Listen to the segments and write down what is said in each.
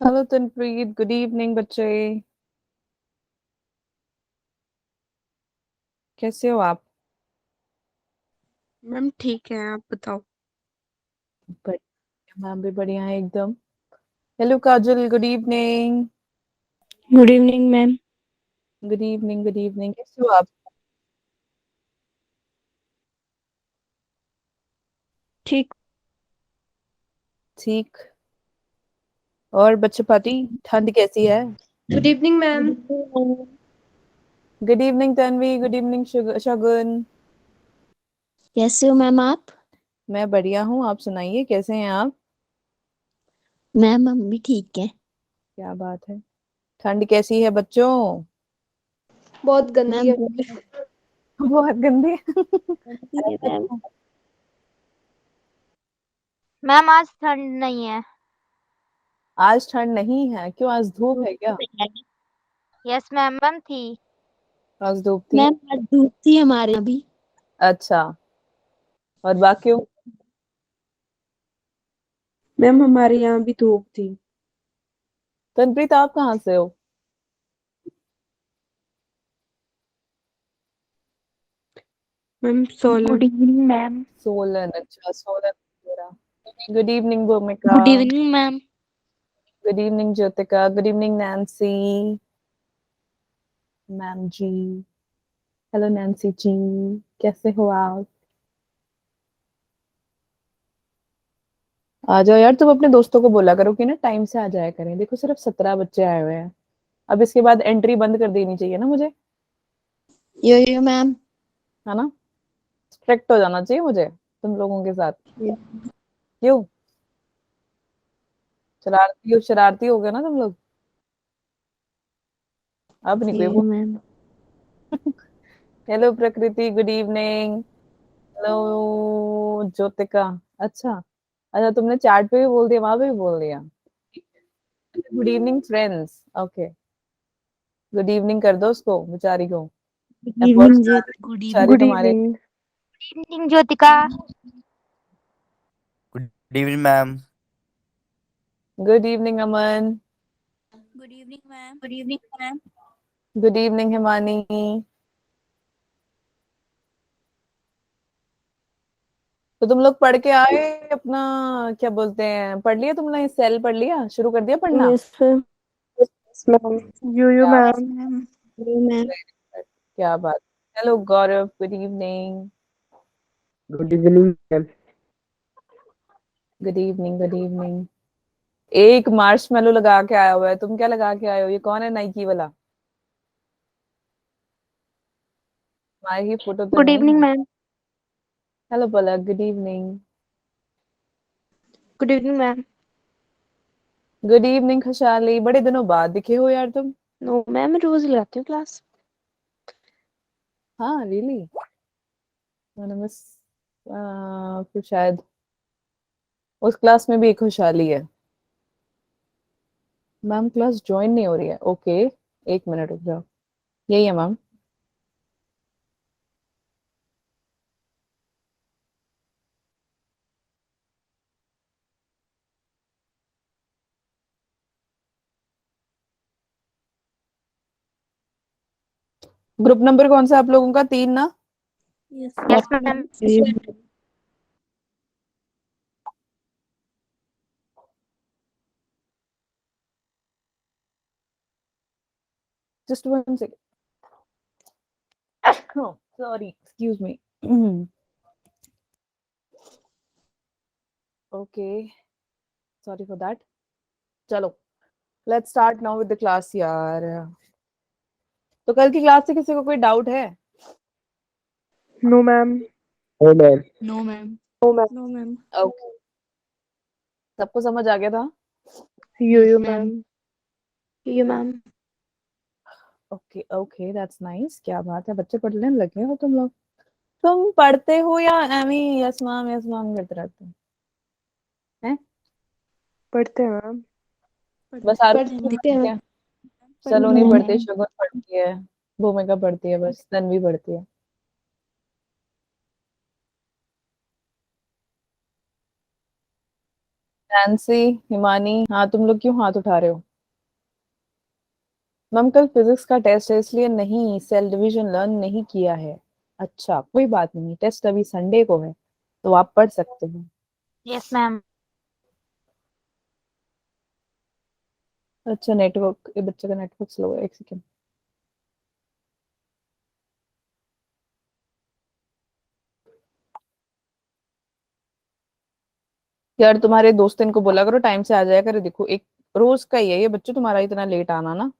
Hello तनप्रीत, good evening बच्चे। कैसे हो आप? मैम ठीक है, आप बताओ। बढ़िया, मैम भी बढ़िया है एकदम। Hello Kajal, good evening. Good evening ma'am. Good evening, good evening, कैसे हो आप? ठीक। ठीक। और बच्चे पार्टी, ठंड कैसी है? Good evening ma'am. Good evening Tanvi, good evening Shagun. कैसे हो मैम आप? मैं बढ़िया हूँ, आप सुनाइए कैसे हैं आप? मैम हम भी ठीक है। क्या बात है। ठंड कैसी है बच्चों? बहुत गंदी मैम है। बहुत गंदी। गंदी है मैम। मैम आज ठंड नहीं है। आज ठंड नहीं है क्यों? आज धूप है क्या? यस मैम थी। आज धूप थी। मैम आज धूप थी हमारे यहाँ भी। अच्छा। और बाकी? मैम हमारे यहाँ भी धूप थी। तनप्रीत आप कहाँ से हो? Ma'am Solan. Good evening ma'am. Solan, अच्छा Solan. Good evening Bhumika. Good evening ma'am. Good evening Jyotika, good evening Nancy. Ma'am जी। Hello Nancy ji. कैसे हो आप? आ जाओ यार, तुम अपने दोस्तों को बोला करो कि ना टाइम से आ जाया करें। देखो सिर्फ 17 बच्चे आए हुए हैं। अब इसके बाद एंट्री बंद कर देनी चाहिए ना मुझे। यो मैम। है ना? स्ट्रिक्ट हो जाना चाहिए मुझे तुम लोगों के साथ। क्यों? शरारती हो गए ना तुम लोग। अब नहीं कोई यो मैम। हेलो प्रकृति, गुड इवनिंग। हेलो ज्योतिका। अच्छा। अच्छा, तुमने चैट पे भी बोल दिया, वहां पे भी बोल दिया। Good evening friends, okay. Good evening कर दो उसको, बेचारी को। गुड एफर्ट्स इवनिंग जी। डाल रही है गुड बेचारी गुड इवनिंग। तुम्हारे। Evening. Evening Jyotika. Good evening ma'am. Good evening Aman. Good evening ma'am. Good evening ma'am. Good evening Himani. तो तुम लोग पढ़ के आए अपना? क्या बोलते हैं, पढ़ लिया तुमने? सेल पढ़ लिया, शुरू कर दिया पढ़ना? Yes ma'am. Yes ma'am. You क्या यस मैम। मैम। यो मैम। क्या बात। Hello Gaurav, good evening. Good evening ma'am. Good evening, good evening. एक मार्शमेलो लगा के आया हुआ है, तुम क्या लगा के आए हो? ये कौन है नाइकी वाला? हमारी ही फोटो तो गुड नहीं इवनिंग है। Ma'am. Hello Palak, good evening. Good evening ma'am. Good evening Khushhali, बड़े दिनों बाद दिखे हो यार तुम। नो मैम, मैं रोज लाती हूँ क्लास। हाँ रियली। मैंने मिस फिर शायद उस क्लास में भी एक खुशहाली है। मैम क्लास ज्वाइन नहीं हो रही है, ओके। एक मिनट रुक जाओ। यही है मैम। ग्रुप नंबर कौन सा आप लोगों का? 3 ना? Yes yes ma'am. Ma'am. Just 1 second. Sorry, excuse me. Okay. Sorry for that. चलो, let's start now with the class यार। तो कल की क्लास से किसी को कोई डाउट है? No ma'am. Oh ma'am. No ma'am. No ma'am. No ma'am. Okay. सबको समझ आ गया था? Yes you ma'am. Ma'am. You ma'am. Okay okay, that's nice. क्या बात है, बच्चे पढ़ने लगे हो तुम लोग। तुम पढ़ते हो या एमी यस मैम करते रहते हो? हैं? पढ़ते हैं मैम। बस आरुषि नहीं पढ़ते पढ़ती हैं। है? चलो पढ़ते नहीं हैं। पढ़ते, शगुन पढ़ती है। भूमिका पढ़ती है, बस तन्वी पढ़ती है। नैन्सी, हिमानी, हाँ तुम लोग क्यों हाथ उठा रहे हो? मैम कल फिजिक्स का टेस्ट है इसलिए नहीं सेल डिवीजन लर्न नहीं किया है। अच्छा कोई बात नहीं, टेस्ट अभी संडे को है तो आप पढ़ सकते हो। Yes ma'am. अच्छा नेटवर्क, ये बच्चे का नेटवर्क स्लो है, एक सेकेंड। यार तुम्हारे दोस्त इनको बोला करो टाइम से आ जाया करे, देखो एक रोज का ही है ये बच्चों तुम्हारा इतना लेट आना ना।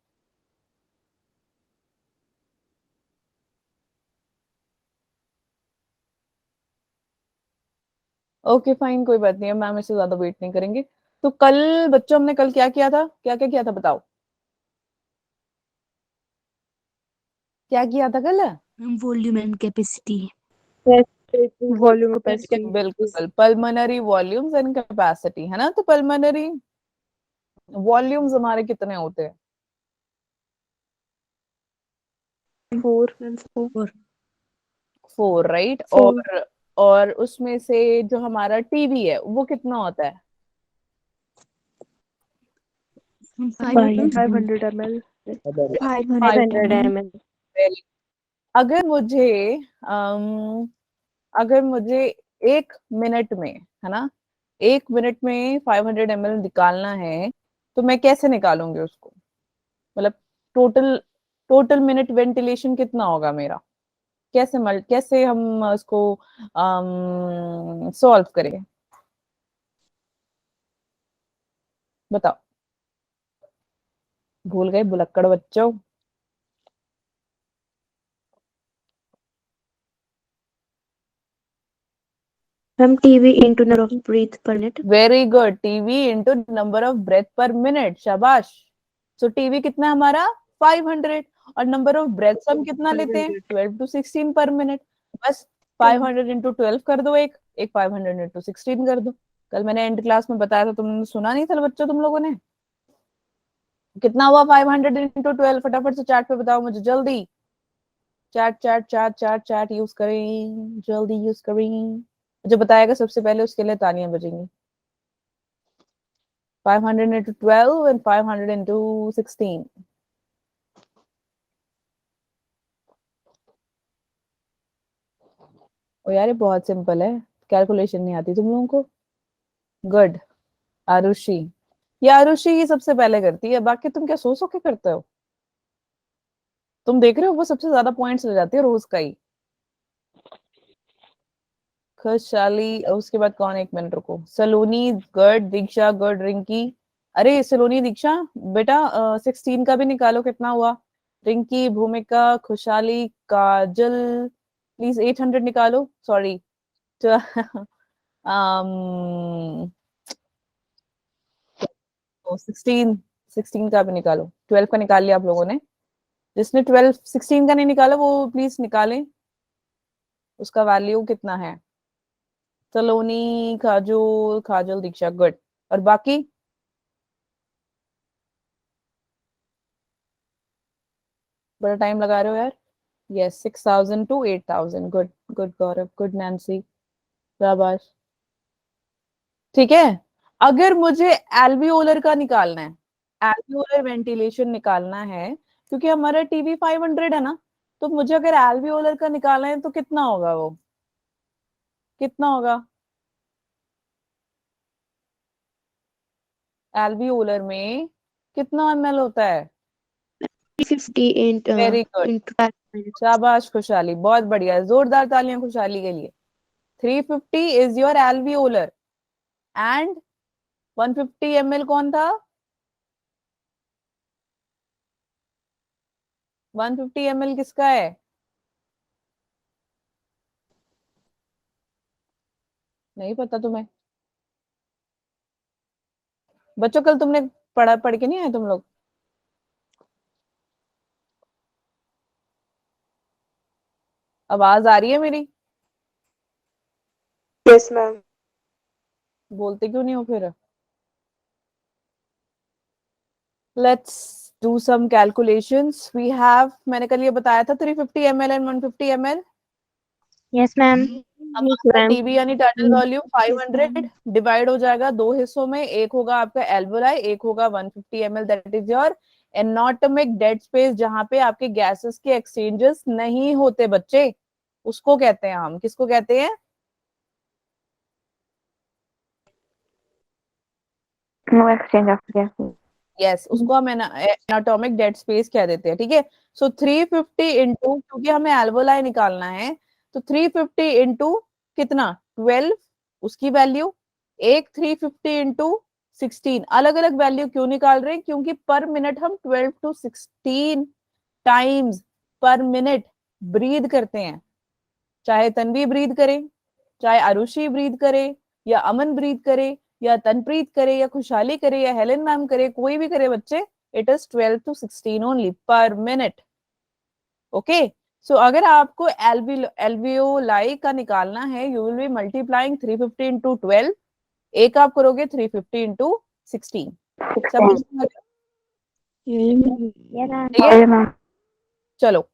ओके फाइन, कोई बात नहीं है मैम, इससे ज्यादा वेट नहीं करेंगे। तो कल बच्चों हमने कल क्या किया था, क्या क्या किया था बताओ, क्या किया था कल? Volume and capacity. Volume capacity. बिल्कुल, पल्मोनरी वॉल्यूम्स एंड कैपेसिटी है ना। तो पल्मोनरी वॉल्यूम्स हमारे कितने होते हैं? 4। 4 राइट। 4। और उसमें से जो हमारा टीवी है वो कितना होता है? 500 ml। 500 ml। Very- अगर मुझे अम, अगर मुझे 1 मिनट में, है ना, 1 मिनट में 500 ml निकालना है तो मैं कैसे निकालूंगी उसको? मतलब टोटल टोटल मिनट वेंटिलेशन कितना होगा मेरा? कैसे हम इसको सॉल्व करेंगे बताओ? भूल गए बुलक्कड़ बच्चों? Ma'am TV into number of breath per minute. Very good, TV into number of breath per minute, शाबाश। सो टीवी कितना हमारा 500, और नंबर ऑफ ब्रेथ्स हम कितना लेते हैं 12 to 16 पर मिनट। बस 500 इंटू 12 कर दो, एक एक 500 इंटू 16 कर दो। कल मैंने एंड क्लास में बताया था, तुमने सुना नहीं था बच्चों तुम लोगों ने? कितना हुआ 500 इंटू 12? फटाफट से चैट पे बताओ मुझे जल्दी। Chat chat chat chat chat use करें, जल्दी यूज करें। जो बताएगा सबसे पहले उसके लिए तालियां बजेंगी। 500 into 12 and 500 into 16. ओ यार ये बहुत सिंपल है, कैलकुलेशन नहीं आती तुम लोगों को? गुड। आरुषि, ये आरुषि ही सबसे पहले करती है, बाकी तुम क्या सो के करते हो? तुम देख रहे हो वो सबसे ज्यादा पॉइंट्स ले जाती है रोज का ही। खुशहाली, उसके बाद कौन है? 1 मिनट रुको। सलोनी गुड, दीक्षा गुड, रिंकी। अरे सलोनी दीक्षा बेटा 16 का भी निकालो कितना हुआ। रिंकी, भूमिका, खुशहाली, काजल, प्लीज 800 निकालो, सॉरी। 16, 16 का भी निकालो। 12 का निकाल लिया आप लोगों ने? जिसने 12 16 का नहीं निकाला वो प्लीज निकालें, उसका वैल्यू कितना है। सलोनी, काजल, काजल, दीक्षा गुड। और बाकी बड़ा टाइम लगा रहे हो यार। Yes 6000 to 8000, good good Gaurav, good Nancy, शाबाश। ठीक है, अगर मुझे एल्वियोलर का निकालना है, एल्वियोलर वेंटिलेशन निकालना है, क्योंकि हमारा टीवी 500 है ना, तो मुझे अगर एल्वियोलर का निकालना है तो कितना होगा वो, कितना होगा? एल्वियोलर में कितना ml होता है? 358 वेरी गुड, इंटू 5 शाबाश खुशहाली, बहुत बढ़िया, जोरदार तालियां खुशहाली के लिए। 350 is your alveolar and 150 ml कौन था? 150 ml किसका है? नहीं पता तुम्हें? बच्चों कल तुमने पढ़ के नहीं आए तुम लोग? आवाज आ रही है मेरी? Yes ma'am. बोलते क्यों नहीं हो फिर? लेट्स डू सम कैलकुलेशंस मैंने कल ये बताया था 350 ml and 150 ml। Yes ma'am. हमारा ma'am. टीबी यानी टर्टल वॉल्यूम 500 डिवाइड हो जाएगा दो हिस्सों में, एक होगा आपका एल्वोलाई, एक होगा 150 ml, that is your anatomic dead space, जहां पे आपके गैसेस के एक्सचेंजेस नहीं होते बच्चे, उसको कहते हैं हम, किसको कहते हैं? No exchange of gases. Yes, उसको हम एनाटॉमिक डेड स्पेस कह देते हैं, ठीक है। सो 350 इंटू, क्योंकि हमें एल्वोलाई निकालना है, तो 350 इंटू कितना 12, उसकी वैल्यू, एक 350 इंटू 16, अलग अलग वैल्यू क्यों निकाल रहे हैं? क्योंकि पर मिनट हम 12 to 16 टाइम्स पर मिनट ब्रीद करते हैं, चाहे तन्वी ब्रीद करे, चाहे आरुषि ब्रीद करे, या अमन ब्रीद करे, या तनप्रीत करे, या खुशहाली करे, या हेलेन मैम करे, कोई भी करे बच्चे, it is 12 to 16 only per minute. Okay, so अगर आपको एल्वियोलाई का निकालना है, you will be multiplying 350 into 12, एक आप करोगे 350 इंटू 16। समझ में आ गया? ठीक है? ma'am. चलो,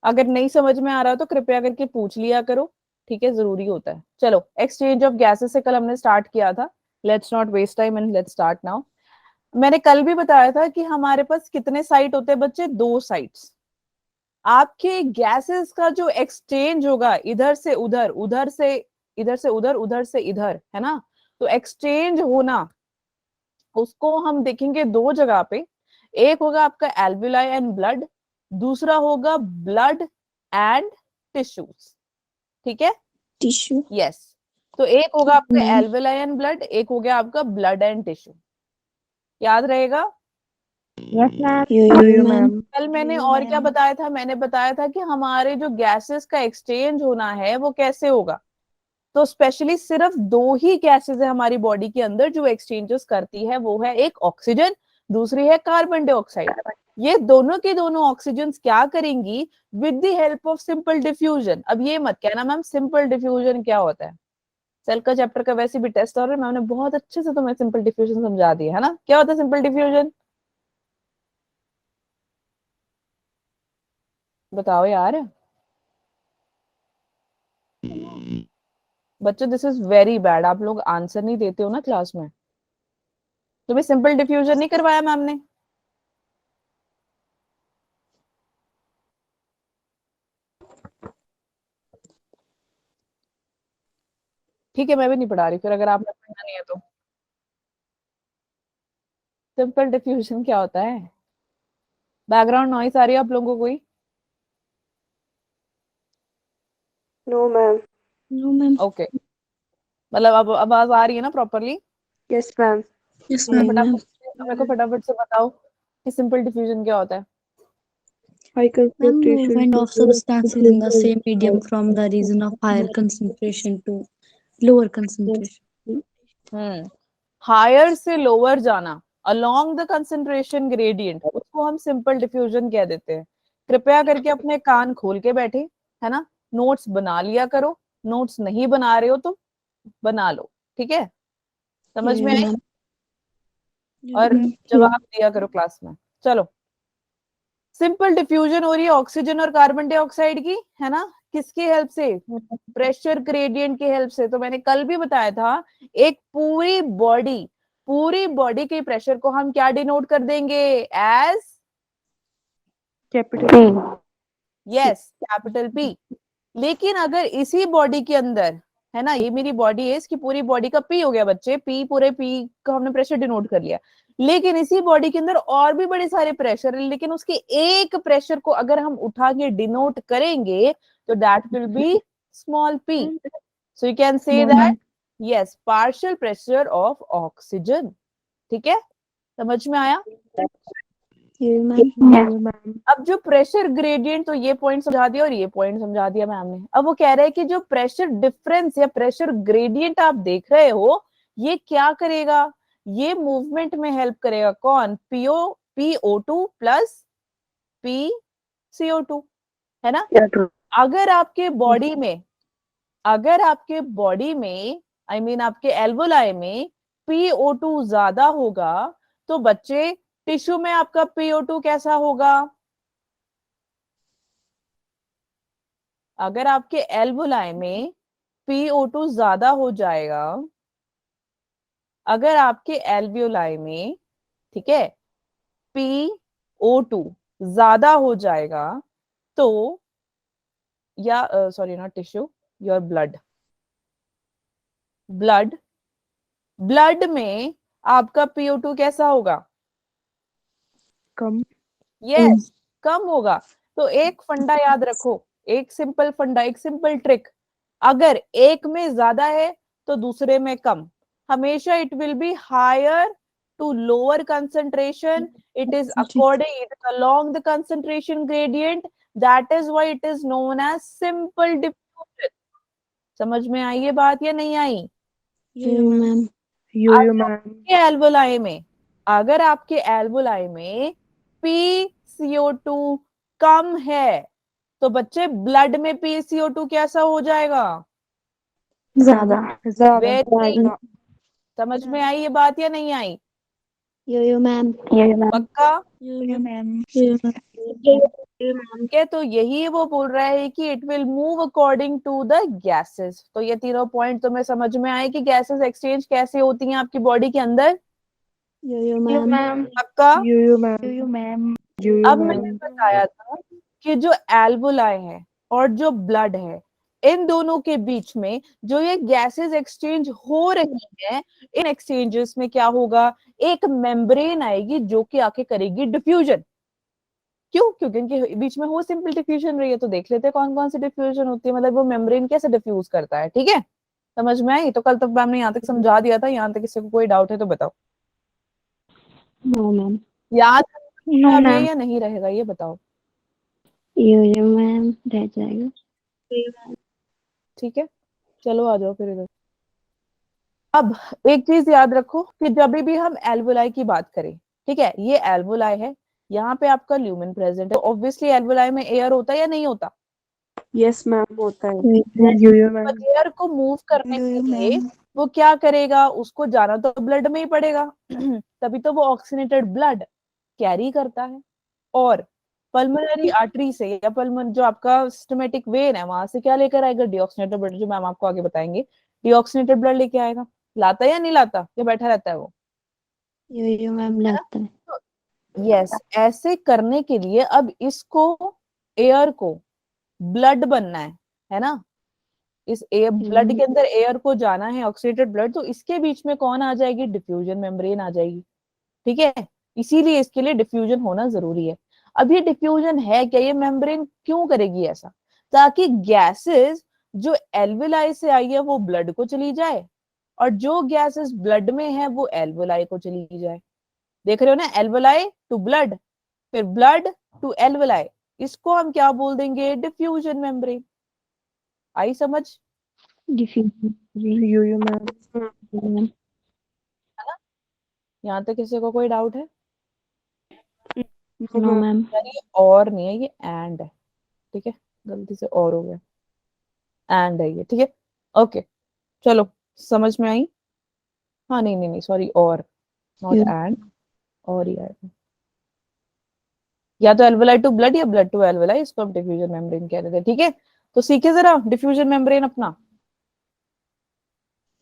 अगर नहीं समझ में आ रहा तो कृपया करके पूछ लिया करो, ठीक है, जरूरी होता है। चलो, एक्सचेंज ऑफ गैसेस से कल हमने स्टार्ट किया था, let's not waste time and let's start now. मैंने कल भी बताया था कि हमारे पास कितने साइट होते हैं बच्चे? 2 साइट्स। आपके गैसेस का जो एक्सचेंज होगा इधर से उधर, उधर से इधर से उधर, उधर से इधर, है ना, तो एक्सचेंज होना उसको हम देखेंगे 2 जगह पे, एक होगा आपका एल्वियोलाई एंड ब्लड, दूसरा होगा ब्लड एंड टिश्यूज, ठीक है? टिश्यू। यस, तो एक होगा आपका मैम। एल्वियोलाई एंड ब्लड, एक हो गया आपका ब्लड एंड टिश्यू, याद रहेगा? Yes, ma'am. मैम। कल मैंने और क्या बताया था? मैंने बताया था कि हमारे जो गैसेस का एक्सचेंज होना है वो कैसे होगा, तो स्पेशली सिर्फ 2 ही गैसेस है हमारी बॉडी के अंदर जो एक्सचेंजेस करती है, वो है एक ऑक्सीजन, दूसरी है कार्बन डाइऑक्साइड। ये दोनों की दोनों ऑक्सीजन क्या करेंगी? With the help of simple diffusion. अब ये मत कहना मैम सिंपल डिफ्यूजन क्या होता है, सेल का चैप्टर का वैसे भी टेस्ट हो रहा है, मैंने बहुत अच्छे से तुम्हें सिंपल डिफ्यूजन समझा दिया है ना। क्या होता है सिंपल डिफ्यूजन? बताओ यार बच्चों, दिस इज वेरी बैड, आप लोग आंसर नहीं देते हो ना क्लास में। तुम्हें सिंपल डिफ्यूजन नहीं करवाया मैम ने? ठीक है, मैं भी नहीं पढ़ा रही फिर, अगर आपने पढ़ना नहीं है तो। सिंपल डिफ्यूजन क्या होता है? बैकग्राउंड नॉइस आ रही है आप लोगों को कोई? No, ma'am. No ma'am. Okay, मतलब अब आवाज आ रही है ना प्रॉपरली? Yes, ma'am. यस तो मैम। मेरे को फटाफट से बताओ कि सिंपल डिफ्यूजन क्या होता है? High ma'am, concentration movement to of substances in the same medium from the region of higher concentration to lower concentration. Higher से लोअर जाना अलोंग द कंसंट्रेशन ग्रेडियंट, उसको हम सिंपल डिफ्यूजन कह देते हैं। कृपया करके अपने कान खोल के बैठे, है ना, नोट्स बना लिया करो, नोट्स नहीं बना रहे हो तो बना लो, ठीक है? समझ में आई? और जवाब दिया करो क्लास में। चलो, सिंपल डिफ्यूजन हो रही है ऑक्सीजन और कार्बन डाइऑक्साइड की, है ना, किसकी हेल्प से? प्रेशर ग्रेडियंट की हेल्प से। तो मैंने कल भी बताया था, एक पूरी बॉडी के प्रेशर को हम क्या डिनोट कर देंगे? As capital P. Yes, capital P. लेकिन अगर इसी बॉडी के अंदर, है ना, ये मेरी बॉडी है, इसकी पूरी बॉडी का पी हो गया बच्चे, पी पूरे पी का हमने प्रेशर डिनोट कर लिया, लेकिन इसी बॉडी के अंदर और भी बड़े सारे प्रेशर है, लेकिन उसके एक प्रेशर को अगर हम उठा के डिनोट करेंगे तो that will be small P. So you can say that yes, partial pressure of oxygen. ठीक है, समझ में आया? अब जो प्रेशर ग्रेडियंट, तो ये पॉइंट समझा दिया और ये पॉइंट समझा दिया मैम ने। अब वो कह रहे हैं कि जो प्रेशर डिफरेंस या प्रेशर ग्रेडियंट आप देख रहे हो, ये क्या करेगा? ये मूवमेंट में हेल्प करेगा। कौन? PO2 प्लस PCO2, है ना? अगर आपके बॉडी में आई मीन आपके एल्वोलाई में PO2 ज्यादा होगा, तो बच्चे टिश्यू में आपका PO2 कैसा होगा? अगर आपके एल्वोलाई में PO2 ज्यादा हो जाएगा अगर आपके एल्वियोलाई में, ठीक है, PO2 ज्यादा हो जाएगा तो, या sorry not tissue, your blood, blood blood में आपका PO2 कैसा होगा? कम। यस, कम होगा। तो एक फंडा याद रखो, एक सिंपल फंडा, एक सिंपल ट्रिक, अगर एक में ज्यादा है तो दूसरे में कम, हमेशा it will be higher to lower concentration, it is according, it is along the concentration gradient, that is why it is known as simple diffusion. समझ में आई ये बात या नहीं आई? मैम। यो मैम। आपके एल्वोलाई में, अगर आपके एल्वोलाई में PCO2 कम है तो बच्चे ब्लड में PCO2 कैसा हो जाएगा? ज्यादा। वेरी, समझ में आई ये बात या नहीं आई? यो मैम। पक्का? मैम। ठीक है, तो यही वो बोल रहा है कि it will move according to the gases. तो ये तीनों पॉइंट तुम्हें समझ में आए कि गैसेस एक्सचेंज कैसे होती हैं आपकी बॉडी के अंदर? यो मैम। पक्का? यो मैम। अब मैंने बताया था कि जो एल्वोलाई है और जो ब्लड है, इन दोनों के बीच में जो ये गैसेस एक्सचेंज हो रही है, इन एक्सचेंजेस में क्या होगा? एक मेम्ब्रेन आएगी जो कि आके करेगी डिफ्यूजन। क्यों? क्योंकि इनके बीच में हो सिंपल डिफ्यूजन रही है। तो देख लेते हैं कौन कौन सी डिफ्यूजन होती है, मतलब वो मेम्ब्रेन कैसे डिफ्यूज करता है। ठीक है, समझ में आई? तो कल तक मैम ने यहाँ तक समझा दिया था, यहाँ तक किसी को कोई डाउट है तो बताओ। No ma'am. याद नो रहेगा मैम। या नहीं रहेगा ये बताओ। यो मैम रह जाएगा। ठीक है, चलो आ जाओ फिर इधर। अब एक चीज याद रखो कि जब भी हम एल्वोलाई की बात करें, ठीक है, ये एल्वोलाई है, यहाँ पे आपका ल्यूमेन प्रेजेंट है, ऑब्वियसली एल्वोलाई में एयर होता है या नहीं होता? यस मैम होता है। यो मैम। एयर को मूव करने के लिए वो क्या करेगा? उसको जाना तो ब्लड में ही पड़ेगा तभी तो वो ऑक्सीनेटेड ब्लड कैरी करता है, और पल्मोनरी आर्टरी से या पल्मन जो आपका सिस्टमेटिक वेन है वहां से क्या लेकर आएगा? डीऑक्सीनेटेड ब्लड, जो मैम आपको आगे बताएंगे। डीऑक्सीनेटेड ब्लड लेके आएगा। लाता है या नहीं लाता, या बैठा रहता है वो? यो मैम लगता है। यस, ऐसे करने के लिए अब इसको, एयर को ब्लड बनना है ना, इस एयर ब्लड के अंदर एयर को जाना है, ऑक्सीडेटेड ब्लड, तो इसके बीच में कौन आ जाएगी? डिफ्यूजन मेम्ब्रेन आ जाएगी। ठीक है, इसीलिए इसके लिए डिफ्यूजन होना जरूरी है। अब ये डिफ्यूजन है क्या? ये मेम्ब्रेन क्यों करेगी ऐसा? ताकि गैसेस जो एल्वोलाई से आई है वो ब्लड को चली जाए, और जो गैसेस ब्लड में है वो एल्वोलाई को चली जाए। देख रहे हो ना, एल्वोलाई टू ब्लड, फिर ब्लड टू एल्वोलाई, इसको हम क्या बोल देंगे? Diffusion membrane. आई समझ? Yes ma'am. यहाँ तक किसी को कोई डाउट है? No ma'am. यार ये और नहीं है, ये एंड है। ठीक है, गलती से और हो गया, एंड है ये। ठीक है, ओके, चलो समझ में आई? हाँ, नहीं नहीं नहीं, सॉरी, और, नॉट एंड, और ही आएगा। या तो एल्वोलाई टू ब्लड या ब्लड टू एल्वोलाई, इसको हम डिफ्यूजन मेम्ब्रेन कह रहे थे। ठीक है, तो सीखे जरा डिफ्यूजन मेम्ब्रेन अपना।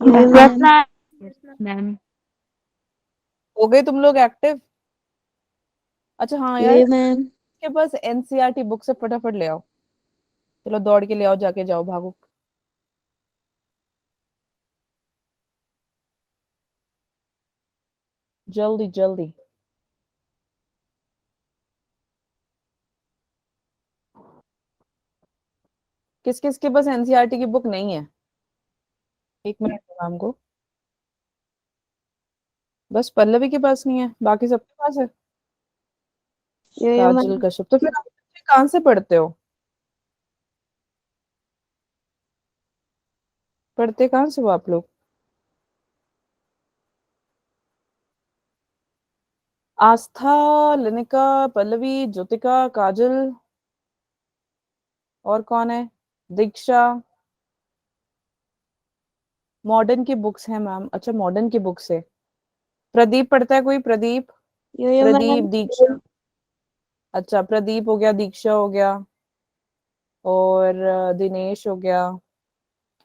Yes ma'am. हो गए तुम लोग एक्टिव? अच्छा हाँ यार, यो मैम। के पास एनसीईआरटी बुक से फटाफट ले आओ। चलो दौड़ के ले आओ, जाके जाओ, भागो। जल्दी जल्दी। किस किस के पास एनसीईआरटी की बुक नहीं है? एक मिनट दो मैम को। बस पल्लवी के पास नहीं है, बाकी सबके पास है। यो मैम। काजल कश्यप, तो फिर आप बच्चे कहाँ से पढ़ते हो? पढ़ते कहाँ से हो आप लोग? आस्था, लिनिका, पल्लवी, ज्योतिका, काजल, और कौन है? दीक्षा। मॉडर्न की बुक्स हैं मैम। अच्छा, मॉडर्न की बुक्स है। प्रदीप पढ़ता है कोई? प्रदीप, यो प्रदीप, मैम। दीक्षा। अच्छा, प्रदीप हो गया, दीक्षा हो गया, और दिनेश हो गया,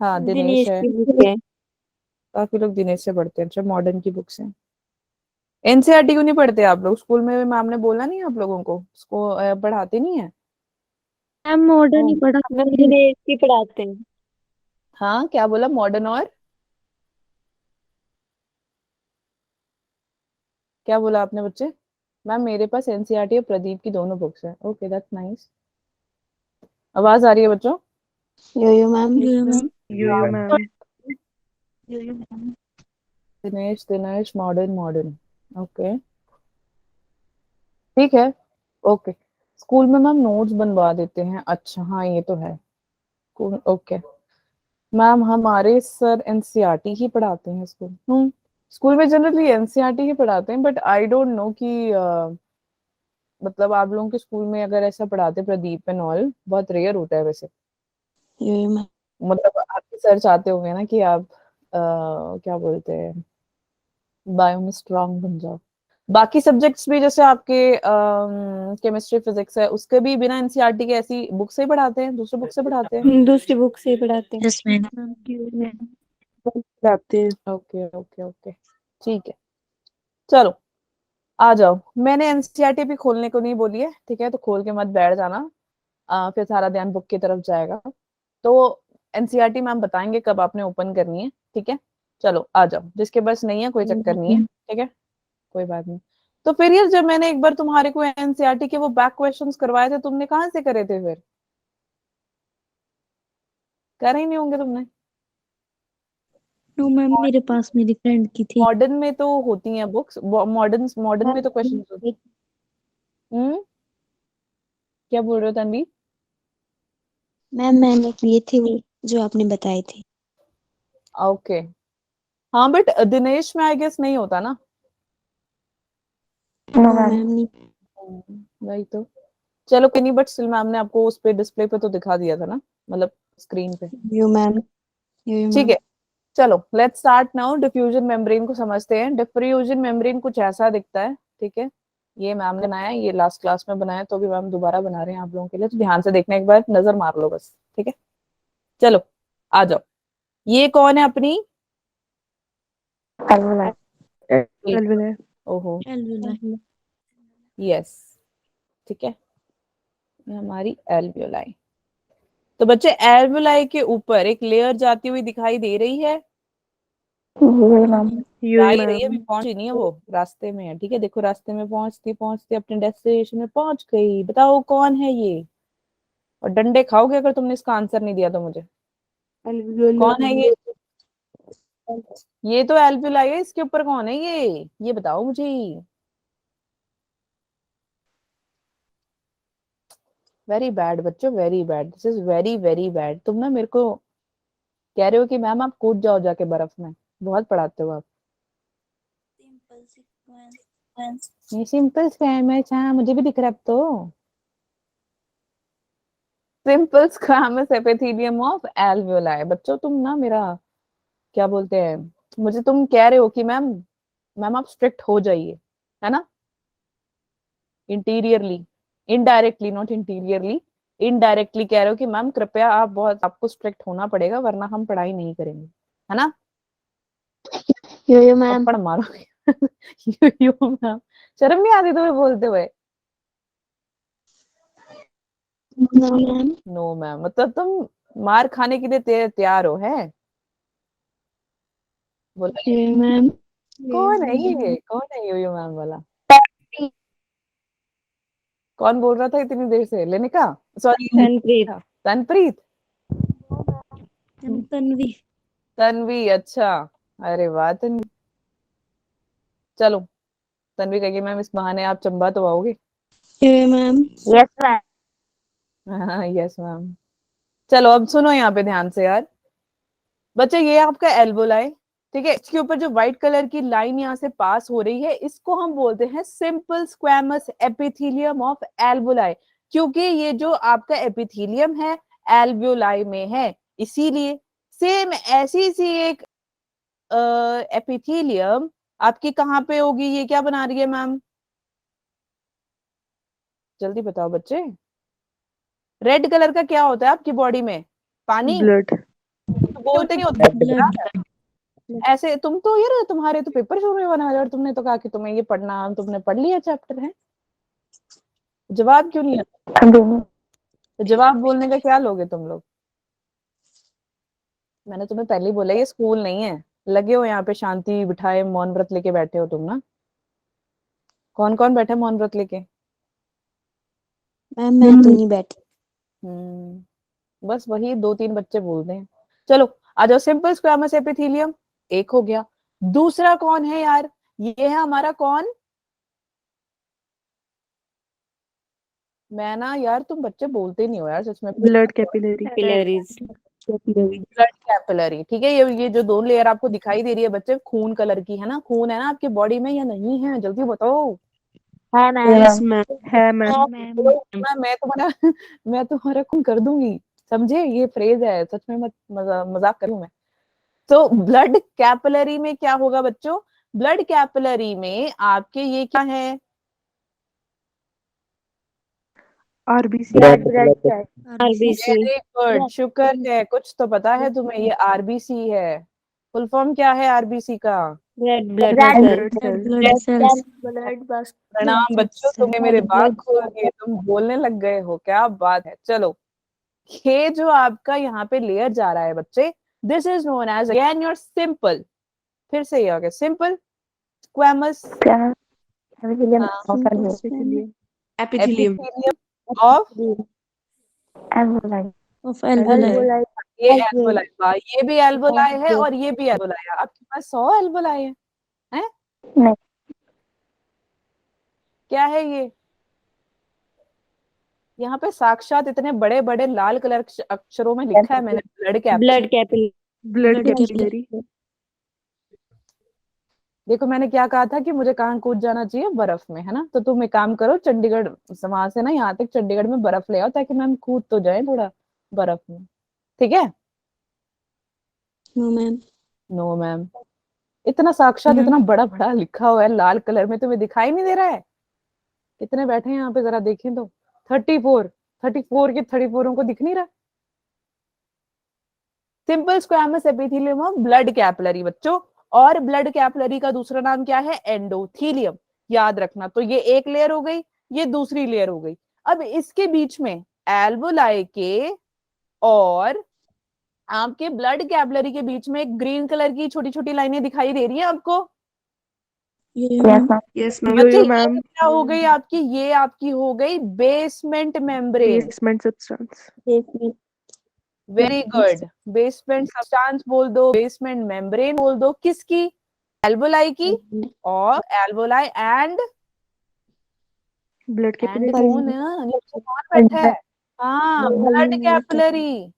हाँ दिनेश दिनेश है, की बुक है। काफी लोग दिनेश से पढ़ते हैं। अच्छा मॉडर्न की बुक्स हैं। एनसीईआरटी क्यों नहीं पढ़ते आप लोग? स्कूल में मैम ने बोला नहीं आप लोगों को? उसको पढ़ाते नहीं है? मैम मॉडर्न ही ओ, पढ़ा, मैम दिनेश की पढ़ाते हैं। हाँ क्या बोला? मॉडर्न और क्या बोला आपने बच्चे? मैम मेरे पास एनसीईआरटी और प्रदीप की दोनों बुक्स है। Okay that's nice. आवाज आ रही है बच्चों? Yes ma'am. यो मैम। यो ma'am. Dinesh Dinesh modern modern. Okay ठीक है। ओके स्कूल में मैम नोट्स बनवा देते हैं। अच्छा हाँ ये तो है। ओके मैम हमारे सर एनसीईआरटी ही पढ़ाते हैं स्कूल। स्कूल में जनरली एनसीईआरटी ही पढ़ाते हैं बट आई डोंट नो कि मतलब आप लोगों के स्कूल में अगर ऐसा पढ़ाते प्रदीप एंड ऑल, बहुत रेयर होता है वैसे। यो मैम। मतलब आपके सर चाहते होंगे ना कि आप क्या बोलते हैं बायो में स्ट्रांग बन जाओ। बाकी सब्जेक्ट्स भी जैसे आपके केमिस्ट्री फिजिक्स है उसके भी बिना एनसीईआरटी के ऐसी बुक से ही पढ़ाते हैं, दूसरे बुक से पढ़ाते हैं? दूसरी बुक से पढ़ाते हैं। Yes ma'am. पढ़ाते हैं। ओके ओके ओके ठीक है। चलो आ जाओ। मैंने एनसीईआरटी भी खोलने को नहीं बोली है, ठीक है? तो खोल के मत बैठ जाना, फिर सारा ध्यान बुक की तरफ जाएगा। तो एनसीईआरटी मैम बताएंगे कब आपने ओपन करनी है, ठीक है? चलो आ जाओ, जिसके पास नहीं है कोई चक्कर नहीं है, ठीक है? कोई बात नहीं। तो फिर यार जब मैंने एक बार तुम्हारे को एनसीईआरटी के वो बैक क्वेश्चंस करवाए थे, तुमने कहाँ से करे थे फिर? करे ही नहीं होंगे तुमने। नो मैम, मेरे पास मेरी फ्रेंड की थी। मॉडर्न में तो होती हैं बुक्स, मॉडर्न मॉडर्न में तो क्वेश्चन होते हैं। हम्म क्या बोल रहे हो तन्वी? मैम मैंने किए थे वो जो आपने बताए थे। ओके हाँ बट दिनेश में आई गेस नहीं होता ना। नो मैम नहीं। वही तो। चलो कोई नहीं, बट स्टिल मैम ने आपको उस पे डिस्प्ले पे तो दिखा दिया था ना, मतलब स्क्रीन पे। यो मैम। यो ठीक मैम। है चलो let's start now. Diffusion membrane को समझते हैं। डिफ्यूजन मेम्ब्रेन कुछ ऐसा दिखता है, ठीक है? ये मैम ने बनाया, ये लास्ट क्लास में बनाया, तो भी मैम दोबारा बना रहे हैं आप लोगों के लिए, तो ध्यान से देखना, एक बार नजर मार लो बस, ठीक है? चलो आ जाओ। ये कौन है अपनी? एल्विलाय। ओहो एल्वियोलाई। यस ठीक है, ये हमारी एल्वियोलाई। तो बच्चे एल्वियोलाई के ऊपर एक लेयर जाती हुई दिखाई दे रही है? यो जा ही रही है, अभी मैम। पहुंची नहीं है, वो रास्ते में है, ठीक है? देखो रास्ते में पहुंचती पहुंचती अपने डेस्टिनेशन में पहुंच गई। बताओ कौन है ये? और डंडे खाओगे अगर तुमने इसका आंसर नहीं दिया तो मुझे। कौन है ये? ये तो एल्वियोलाई है, इसके ऊपर कौन है ये बताओ मुझे। वेरी बैड बच्चों, very bad, this is very very bad. तुम ना मेरे को कह रहे हो कि मैम आप कूद जाओ जाके बर्फ में, बहुत पढ़ाते हो आप। ये सिंपल स्क्वैमस, हाँ मुझे भी दिख रहा है अब तो। Simple squamous epithelium of alveoli. बच्चों तुम ना मेरा क्या बोलते हैं, मुझे तुम कह रहे हो कि मैम मैम आप स्ट्रिक्ट हो जाइए, है ना? Interiorly, indirectly, not interiorly, indirectly कह रहे हो कि मैम कृपया आप बहुत, आपको स्ट्रिक्ट होना पड़ेगा वरना हम पढ़ाई नहीं करेंगे, है ना? यो मैम। थप्पड़ मारोगे? यो मैम, शर्म नहीं आती तुम्हें बोलते हुए? No ma'am. नो मैम मतलब तुम मार खाने के लिए तैयार हो, है? बोला यो मैम। कौन है ये? कौन है यो मैम वाला? कौन बोल रहा था इतनी देर से? लेनिका? सॉरी तनप्रीत। तनप्रीत। तन्वी। तन्वी अच्छा। अरे वाह तन्वी। चलो तन्वी कहिए मैम इस बहाने आप चंबा तो आओगे। यो मैम। हाँ यस मैम। चलो अब सुनो यहाँ पे ध्यान से यार। बच्चे ये आपका एल्वोलाई, ठीक है? इसके ऊपर जो व्हाइट कलर की लाइन यहाँ से पास हो रही है इसको हम बोलते हैं simple squamous epithelium of alveoli, क्योंकि ये जो आपका एपिथेलियम है एल्वोलाई में है, इसीलिए। सेम ऐसी सी एक एपिथेलियम आपकी कहाँ पे होगी? ये क्या बना रही है मैम? जल्दी बताओ बच्चे। रेड कलर का क्या होता है आपकी बॉडी में? पानी। ब्लड। तो बोलते नहीं होते Blood. ऐसे। तुम तो यार तुम्हारे तो पेपर शुरू होने वाले और तुमने तो कहा कि तुम्हें ये पढ़ना, तुमने पढ़ लिया चैप्टर है, जवाब क्यों नहीं आता? तो जवाब बोलने का क्या लोगे तुम लोग? मैंने तुम्हें पहले ही बोला ये स्कूल नहीं है। लगे हो यहाँ पे शांति बिठाए मौन व्रत लेके बैठे हो तुम ना। कौन कौन बैठे मौन व्रत लेके? मैम मैं तो नहीं बैठी। बस वही 2-3 बच्चे बोलते हैं। चलो आ जाओ। सिंपल स्क्वैमस एपिथेलियम एक हो गया। दूसरा कौन है यार? ये है हमारा कौन? मैं ना यार, तुम बच्चे बोलते नहीं हो यार सच में। Blood capillary. Capillaries. Blood capillary, ठीक है। ये जो 2 लेयर आपको दिखाई दे रही है बच्चे, खून कलर की है ना? खून है ना आपके बॉडी में या नहीं है? जल्दी बताओ। Yes, ma'am. है मैम. मैं तुम्हारा मैं तुम्हारा खून कर दूंगी, समझे? ये फ्रेज है, सच में मत मजाक करूं मैं। तो ब्लड कैपिलरी में क्या होगा बच्चों? ब्लड कैपिलरी में आपके ये क्या है? RBC. RBC. वेरी गुड, शुक्र है, कुछ तो पता है तुम्हें। ये आरबीसी है। फुल फॉर्म क्या है आरबीसी का? Blood Red cells. cells. Blood cells. प्रणाम बच्चों, तुमने मेरे बात खोल दिए, तुम बोलने लग गए हो, क्या बात है। चलो, ये जो आपका यहाँ पे लेयर जा रहा है बच्चे, this is known as again your simple. फिर से ये आ गया simple squamous Epithelium. Epithelium of Of alveoli. ये एल्वोलाई। वाह, ये भी एल्वोलाई है और ये भी एल्वोलाई है। आपके पास 100 एल्वोलाई है, हैं? क्या है ये? यहाँ पे साक्षात इतने बड़े बड़े लाल कलर अक्षरों में लिखा है मैंने, blood capillary. Blood capillary. Blood capillary. देखो मैंने क्या कहा था कि मुझे कहाँ कूद जाना चाहिए? बर्फ में, है ना? तो तुम एक काम करो, चंडीगढ़ वहां से ना यहाँ तक चंडीगढ़ में बर्फ ले आओ ताकि मैम कूद तो जाए थोड़ा बर्फ में, ठीक है? No ma'am. No ma'am. इतना साक्षात इतना बड़ा बड़ा लिखा हुआ है लाल कलर में, तुम्हें दिखाई नहीं दे रहा है? कितने बैठे हैं यहाँ पे जरा देखें तो। 34 के 34 को दिख नहीं रहा। Simple squamous epithelium of blood capillary बच्चों। और ब्लड कैपिलरी का दूसरा नाम क्या है? एंडोथीलियम। याद रखना। तो ये एक लेयर हो गई, ये दूसरी लेयर हो गई। अब इसके बीच में एल्वोलाई के और आपके ब्लड कैपिलरी के बीच में एक ग्रीन कलर की छोटी छोटी लाइनें दिखाई दे रही है आपको? Yes, ma'am. बच्चे Yo-yo, ये ma'am. क्या हो गई आपकी? ये आपकी हो गई basement membrane. Basement substance. Very good. Basement substance बोल दो, बेसमेंट मेम्ब्रेन बोल दो। किसकी? एल्वोलाई की। और एल्वोलाई एंड Blood capillary. कौन है? नीचे कौन बैठा है? हाँ, ब्लड कैपिलरी।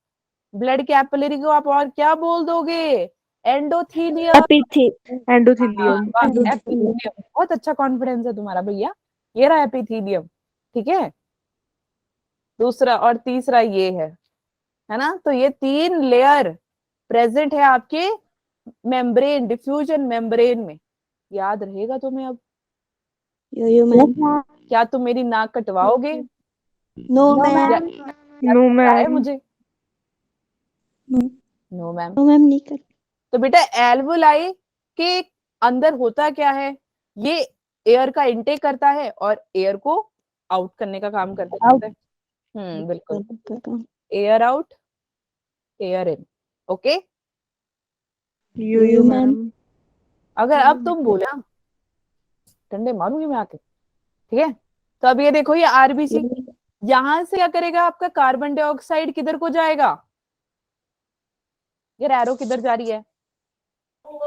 ब्लड कैपिलरी को आप और क्या बोल दोगे? एंडोथीलियम। Endothelium. एपिथेलियम। बहुत अच्छा कॉन्फिडेंस है तुम्हारा भैया। ये रहा एपिथेलियम, ठीक है? दूसरा और तीसरा ये है ना? तो ये 3 लेयर प्रेजेंट है आपके मेम्ब्रेन, डिफ्यूजन मेम्ब्रेन में। याद रहेगा तुम्हें अब? यो मैम। क्या तुम मेरी नाक कटवाओगे? No ma'am. No, क्या है ma'am. मुझे? No ma'am. नो मैम नहीं कर। तो बेटा एल्वोलाई के अंदर होता क्या है? ये एयर का इनटेक करता है और एयर को आउट करने का काम करता है। बिल्कुल। Air out, air in. Okay. Yo-yo, ma'am. अगर अब तुम बोला, डंडे मारूंगी मैं आके, ठीक है? तो अब ये देखो, ये आरबीसी यहां से क्या करेगा? आपका कार्बन डाइऑक्साइड किधर को जाएगा? ये एरो किधर जा रही है?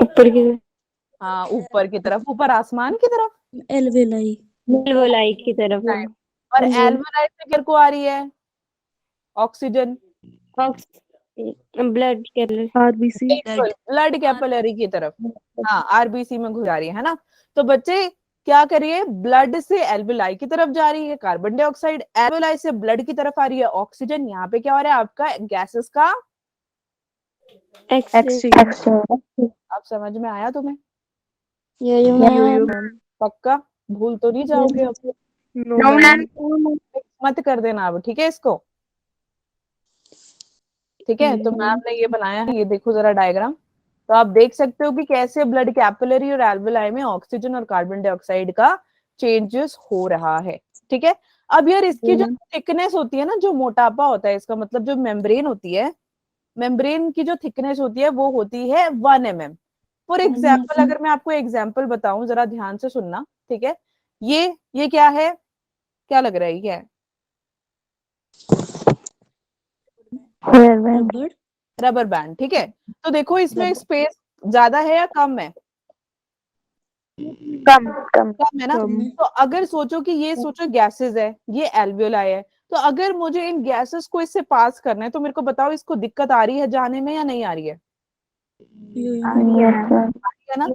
ऊपर की हाँ, ऊपर की तरफ, ऊपर आसमान की तरफ। Alveoli. alveoli की तरफ. और एल्वोलाई से किधर को आ रही है? Oxygen. Blood capillary. RBC. Blood capillary की तरफ। हाँ, आरबीसी में घुस जा रही है ना? तो बच्चे क्या करिए? ब्लड से एल्वोलाई की तरफ जा रही है कार्बन डाइऑक्साइड, एल्वोलाई से ब्लड की तरफ आ रही है ऑक्सीजन। यहाँ पे क्या हो रहा है आपका? गैसेस का Exchange. अब समझ में आया तुम्हें? यो Yo-yo, ma'am. पक्का भूल तो नहीं जाओगे अब? No, ma'am. मत कर देना अब, ठीक है इसको? ठीक है, तो मैम ने ये बनाया है, ये देखो जरा डायग्राम। तो आप देख सकते हो कि कैसे ब्लड कैपिलरी और एल्वेलाई में ऑक्सीजन और कार्बन डाइऑक्साइड का चेंजेस हो रहा है। ठीक है, अब यार इसकी जो थिकनेस होती है ना, जो मोटापा होता है इसका मतलब, जो मेम्ब्रेन होती है, मेम्ब्रेन की जो थिकनेस होती है वो होती है 1 mm। फॉर एग्जाम्पल अगर मैं आपको एग्जाम्पल बताऊं, जरा ध्यान से सुनना, ठीक है। ये क्या है, क्या लग रहा है, ये क्या है? रबड़। Rubber band. ठीक है, तो देखो इसमें स्पेस ज्यादा है या कम है? कम कम कम है ना। तो अगर सोचो कि ये सोचो गैसेस है, ये एल्वियोलाई है, तो अगर मुझे इन गैसेस को इससे पास करना है, तो मेरे को बताओ इसको दिक्कत आ रही है जाने में या नहीं आ रही है? है ना।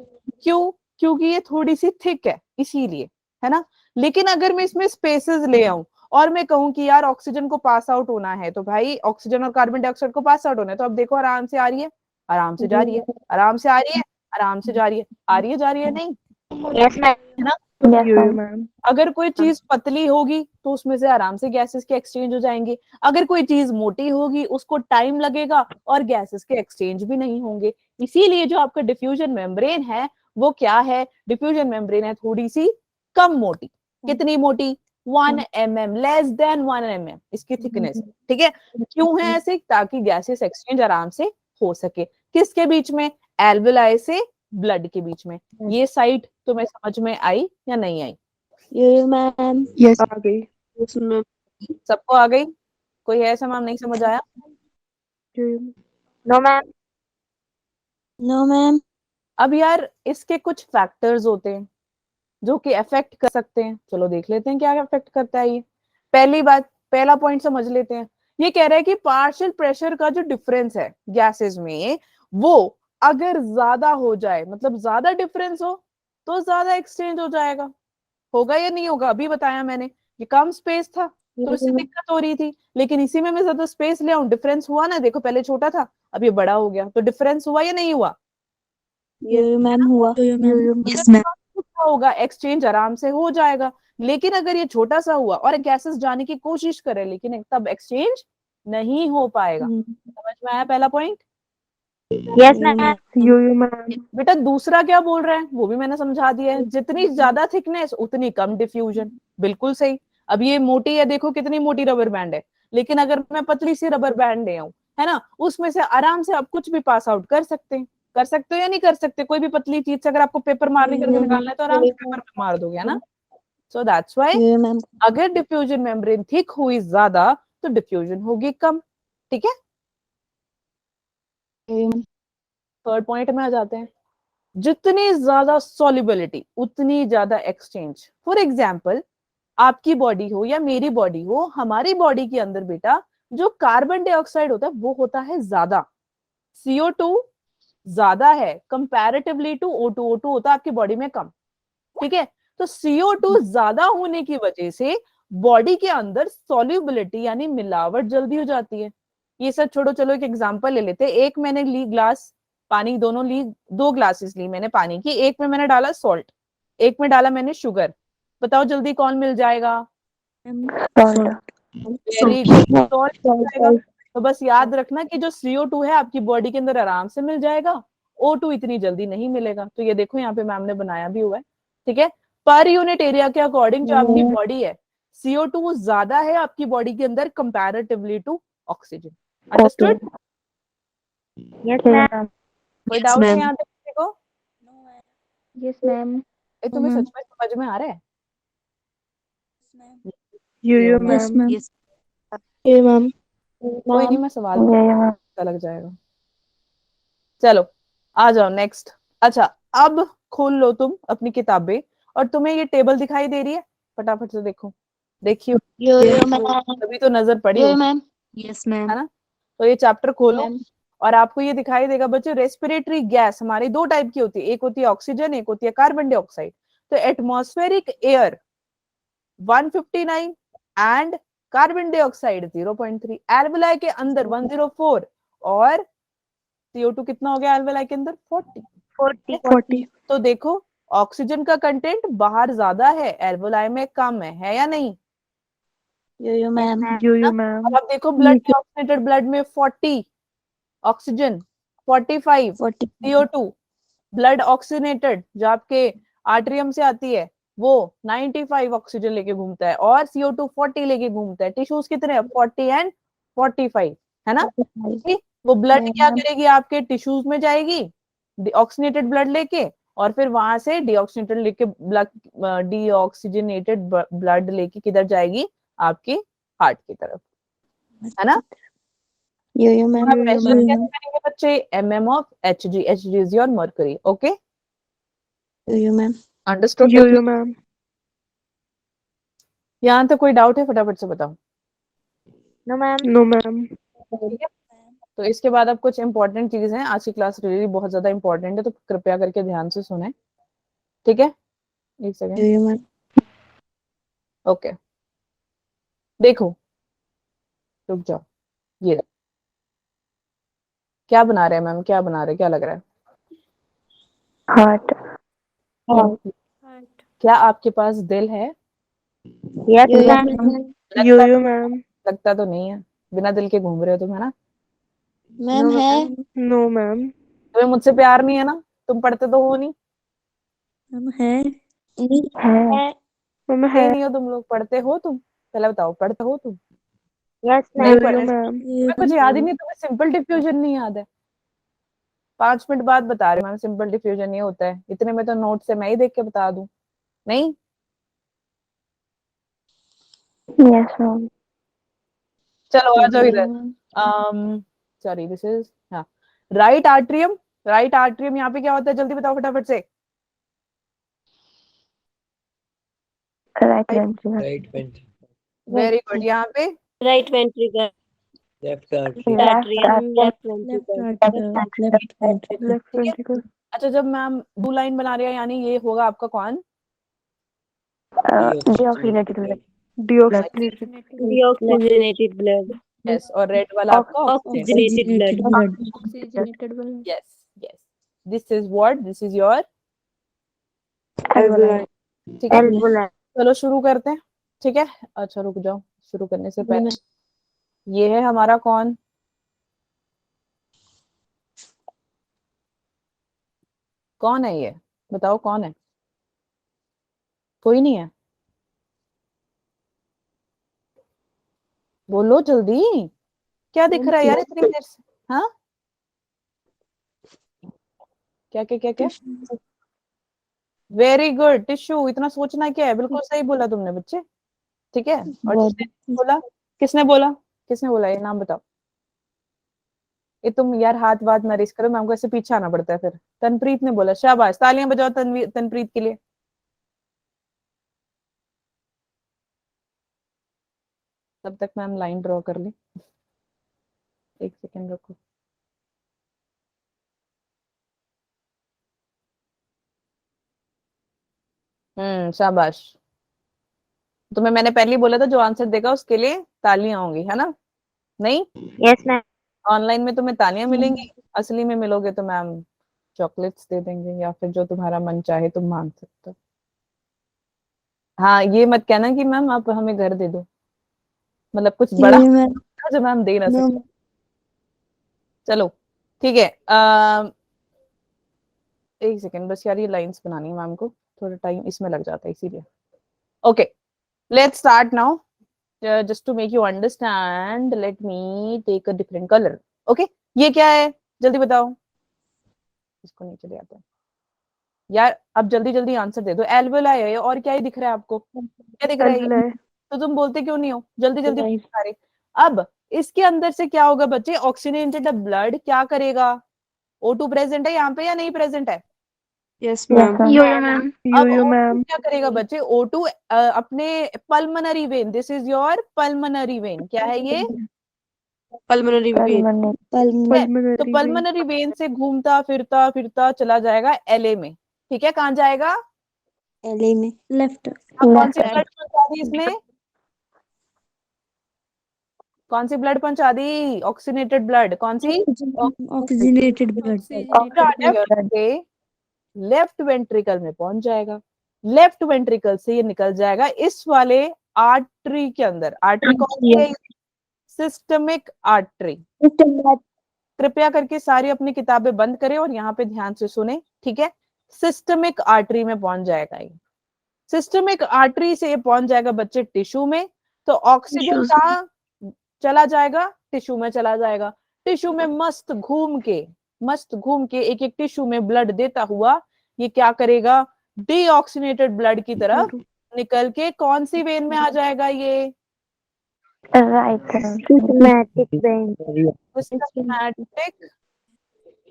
क्यों? क्योंकि ये थोड़ी सी थिक है इसीलिए, है ना। लेकिन अगर मैं इसमें स्पेसेस ले आऊं और मैं कहूं कि यार ऑक्सीजन को पास आउट होना है, तो भाई ऑक्सीजन और कार्बन डाइऑक्साइड को पास आउट होना है, तो अब देखो आराम से आ रही है, आराम से जा रही है, आराम से आ रही है, आराम से जा रही है, आ रही है, जा रही है, नहीं, यस है ना। मैम अगर कोई चीज पतली होगी तो उसमें से आराम से गैसेस के एक्सचेंज हो जाएंगे, अगर कोई चीज मोटी होगी उसको टाइम लगेगा और गैसेस के एक्सचेंज भी नहीं होंगे। इसीलिए जो आपका डिफ्यूजन मेम्ब्रेन है वो क्या है, डिफ्यूजन मेम्ब्रेन है थोड़ी सी कम मोटी। कितनी मोटी? 1 mm, लेस देन 1 mm इसकी थिकनेस। ठीक है, क्यों है ऐसे? ताकि गैसेस एक्सचेंज आराम से हो सके। किसके बीच में? एल्वेलाई से ब्लड के बीच में। ये साइड तुम्हें समझ में आई या नहीं आई? मैम। यस आ गई। सबको आ गई? कोई है ऐसा मैम नहीं समझ आया? No ma'am. No ma'am. अब यार इसके कुछ फैक्टर्स होते हैं जो कि अफेक्ट कर सकते हैं। चलो देख लेते हैं क्या अफेक्ट करता है ये। पहली बात, पहला पॉइंट समझ लेते हैं। ये कह रहा है कि पार्शियल प्रेशर का जो डिफरेंस है गैसेस में, वो अगर ज्यादा हो जाए, मतलब ज्यादा डिफरेंस हो, तो ज्यादा एक्सचेंज हो जाएगा। होगा या नहीं होगा? अभी बताया मैंने, ये कम स्पेस था तो इससे दिक्कत हो रही थी, लेकिन इसी में मैं ज्यादा स्पेस ले आऊं, डिफरेंस हुआ ना। देखो पहले छोटा था, अब ये बड़ा हो गया, तो डिफरेंस हुआ या नहीं हुआ? मैम हुआ। Yes ma'am. क्या होगा? एक्सचेंज आराम से हो जाएगा। लेकिन अगर ये छोटा सा हुआ और गैसेस जाने की कोशिश करे, लेकिन तब एक्सचेंज नहीं हो पाएगा। समझ में आया पहला पॉइंट? Yes ma'am. बेटा दूसरा क्या बोल रहे हैं वो भी मैंने समझा दिया है। जितनी ज्यादा थिकनेस उतनी कम डिफ्यूजन। बिल्कुल सही। अब ये मोटी है, देखो कितनी मोटी रबर बैंड है, लेकिन अगर मैं पतली सी रबर बैंड ले आऊं, है ना, उसमें से आराम से आप कुछ भी पास आउट कर सकते हैं। कर सकते हो या नहीं कर सकते? कोई भी पतली चीज से अगर आपको पेपर मारने करके निकालना है तो आराम से पेपर पे मार दोगे, है ना। So that's why ma'am. अगर डिफ्यूजन मेम्ब्रेन थिक हुई ज्यादा तो डिफ्यूजन होगी कम। ठीक है, थर्ड पॉइंट में आ जाते हैं। जितनी ज्यादा सॉल्युबिलिटी उतनी ज्यादा एक्सचेंज। फॉर एग्जाम्पल आपकी बॉडी हो या मेरी बॉडी हो, हमारी बॉडी के अंदर बेटा जो कार्बन डाइऑक्साइड होता है वो होता है ज्यादा। CO2 ज्यादा है कंपैरेटिवली टू O2। O2 होता है आपकी बॉडी में कम। ठीक है, तो CO2 ज्यादा होने की वजह से बॉडी के अंदर सॉल्युबिलिटी यानी मिलावट जल्दी हो जाती है। ये सब छोड़ो, चलो एक एग्जांपल ले लेते हैं। एक मैंने ली ग्लास पानी, दोनों ली, 2 ग्लासेस ली मैंने पानी की। एक में मैंने डाला सॉल्ट, एक में डाला मैंने शुगर। बताओ जल्दी कौन मिल जाएगा? वेरी गुड, सॉल्ट मिल जाएगा। तो बस याद रखना कि जो CO2 है आपकी बॉडी के अंदर आराम से मिल जाएगा, O2 इतनी जल्दी नहीं मिलेगा। तो ये देखो यहाँ पे मैम ने बनाया भी हुआ है। ठीक है, पर यूनिट एरिया के अकॉर्डिंग जो आपकी बॉडी है, CO2 ज्यादा है आपकी बॉडी के अंदर comparatively to oxygen. Understood? Yes ma'am. कोई डाउट है यहाँ पे किसी को? Yes ma'am. तुम्हें सच में समझ में आ रहा है? Yes ma'am. मैम। कोई नहीं, मैं सवाल पता लग जाएगा। चलो आ जाओ नेक्स्ट। अच्छा, अब खोल लो तुम अपनी किताबें और तुम्हें ये टेबल दिखाई दे रही है? फटाफट से देखो, देखियो, अभी तो नजर पड़ी हो, मैम। Yes ma'am. है ना। तो ये चैप्टर खोलो और आपको ये दिखाई देगा बच्चों, रेस्पिरेटरी गैस हमारी 2 टाइप की होती है, एक होती है ऑक्सीजन, एक होती है कार्बन डाइऑक्साइड। तो atmospheric air 159 and carbon dioxide 0.3, alveoli के अंदर 104 और CO2 कितना हो गया एल्वेलाई के अंदर? 40। तो देखो ऑक्सीजन का कंटेंट बाहर ज्यादा है, एल्वेलाई में कम है या नहीं? मैम। मैम। अब आप देखो ब्लड ऑक्सीडेटेड ब्लड में 40 ऑक्सीजन 45, 40 CO2, ब्लड ऑक्सीनेटेड जो आपके आर्ट्रियम से आती है वो 95 ऑक्सीजन लेके घूमता है और CO2 40 लेके घूमता है। टिश्यूज कितने 40 एंड 45 है ना। ठीक? वो ब्लड क्या करेगी आपके टिश्यूज में जाएगी ऑक्सीनेटेड ब्लड लेके और फिर वहां से डीऑक्सीनेटेड लेके डीऑक्सीजनेटेड ब्लड लेके किधर जाएगी आपकी हार्ट की तरफ, है ना। यो मैम आप मेजर कैसे करेंगे बच्चे, mm of Hg, Hg is your mercury. Okay yo ma'am understood. Yo ma'am. यहाँ तक कोई डाउट है फटाफट से बताओ। No ma'am. No ma'am. ठीक है तो इसके बाद अब कुछ इंपॉर्टेंट चीज है, आज की क्लास रियली बहुत ज्यादा इंपॉर्टेंट है तो कृपया करके ध्यान से सुने। ठीक है एक सेकेंड। यो मैम ओके देखो रुक जाओ, ये क्या बना रहे हैं मैम, क्या बना रहे हैं, क्या लग रहा है। हार्ट। क्या आपके पास दिल है? यस यो मैम। लगता, मैम। लगता तो नहीं है, बिना दिल के घूम रहे हो तुम, है ना। मैम है नो मैम। तुम्हें मुझसे प्यार नहीं है ना, तुम पढ़ते तो हो नहीं। मैम है नहीं है। मैम है। नहीं हो तुम लोग, पढ़ते हो तुम, पहले बताओ पढ़ते हो तुम। यस नहीं मैम। पढ़ते, मैम। तुम्हें कुछ याद ही नहीं, तुम्हें सिंपल डिफ्यूजन नहीं याद है। 5 मिनट बाद बता रहे मैम सिंपल डिफ्यूजन ये होता है, इतने में तो नोट से मैं ही देख के बता दूं। नहीं यस मैम। चलो आ जाओ इधर। सॉरी दिस इज हाँ राइट आर्ट्रियम। राइट आर्ट्रियम यहाँ पे क्या होता है जल्दी बताओ फटाफट से। Right ventricle. Right ventricle, very good. यहाँ पे right ventricle, left artery, atrium, left left ventricle. Article, left ventricle. Left ठीक है वेंट्रिकल। अच्छा जब मैम 2 लाइन बना रही है यानी ये होगा आपका कौन? Deoxygenated blood. Deoxygenated. Deoxygenated blood, yes और रेड वाला आपका oxygenated blood, oxygenated blood. Yes yes this is what, this is your. एल्वोलाइन। ठीक है एल्वोलाइन। चलो शुरू करते हैं। ठीक है अच्छा रुक जाओ, शुरू करने से पहले ये है हमारा कौन? कौन है ये बताओ कौन है? कोई नहीं है, बोलो जल्दी। क्या दिख रहा है यार इतनी देर से? हाँ क्या क्या क्या क्या? Very good tissue. इतना सोचना क्या है, बिल्कुल सही बोला तुमने बच्चे। ठीक है और जिसने बोला, किसने बोला, किसने बोला ये नाम बताओ। ये तुम यार हाथ वाथ ना रेस करो, मैम को ऐसे पीछे आना पड़ता है फिर। तनप्रीत ने बोला, शाबाश तालियां बजाओ तनप्रीत के लिए। तब तक मैम लाइन ड्रॉ कर ली, एक सेकेंड रुको। शाबाश। तुम्हें मैंने पहले ही बोला था जो आंसर देगा उसके लिए तालियां होंगी, है ना। नहीं यस मैम। ऑनलाइन में तुम्हें तालियां मिलेंगी, असली में मिलोगे तो मैम चॉकलेट्स दे देंगे या फिर जो तुम्हारा मन चाहे तुम मांग सकते हो। हाँ ये मत कहना कि मैम आप हमें घर दे दो, मतलब कुछ बड़ा जो मैम दे ना सकते। चलो ठीक है एक सेकेंड बस यार ये लाइंस बनानी है मैम को, थोड़ा टाइम इसमें लग जाता है इसीलिए। Okay let's start now just to make you understand let me take a different color. okay ये क्या है जल्दी बताओ, इसको नीचे ले आते हैं यार। अब जल्दी जल्दी आंसर दे दो। एल्वेलाई है और क्या ही दिख रहा है आपको, क्या दिख रहा है ये? तो तुम बोलते क्यों नहीं हो, जल्दी जल्दी सारे। अब इसके अंदर से क्या होगा बच्चे, ऑक्सीजनेटेड ब्लड क्या करेगा, O2 प्रेजेंट है यहाँ पे या नहीं प्रेजेंट है? Yes ma'am. यो मैम, अब O2 क्या करेगा बच्चे, O2 अपने pulmonary when, this is your pulmonary when, क्या है ये? Pulmonary vein. तो पल्मनरी वेन से घूमता फिरता फिरता चला जाएगा LA में। ठीक है कहाँ जाएगा? एलए में लेफ्ट। कौन सी ब्लड पहुंचा दी इसने, कौन सी ब्लड पहुंचा दी? ऑक्सीनेटेड ब्लड, कौन सी? Oxygenated blood. लेफ्ट वेंट्रिकल में पहुंच जाएगा, लेफ्ट वेंट्रिकल से ये निकल जाएगा इस वाले आर्टरी के अंदर। आर्टरी कौन सी है? Systemic artery. कृपया करके सारी अपनी किताबें बंद करें और यहाँ पे ध्यान से सुने, ठीक है। सिस्टमिक आर्टरी में पहुंच जाएगा ये, सिस्टमिक आर्टरी से ये पहुंच जाएगा बच्चे टिश्यू में, तो ऑक्सीजन कहाँ चला जाएगा, टिश्यू में चला जाएगा। टिश्यू में मस्त घूम के एक एक टिश्यू में ब्लड देता हुआ ये क्या करेगा, डीऑक्सीनेटेड ब्लड की तरफ निकल के कौन सी वेन में आ जाएगा, ये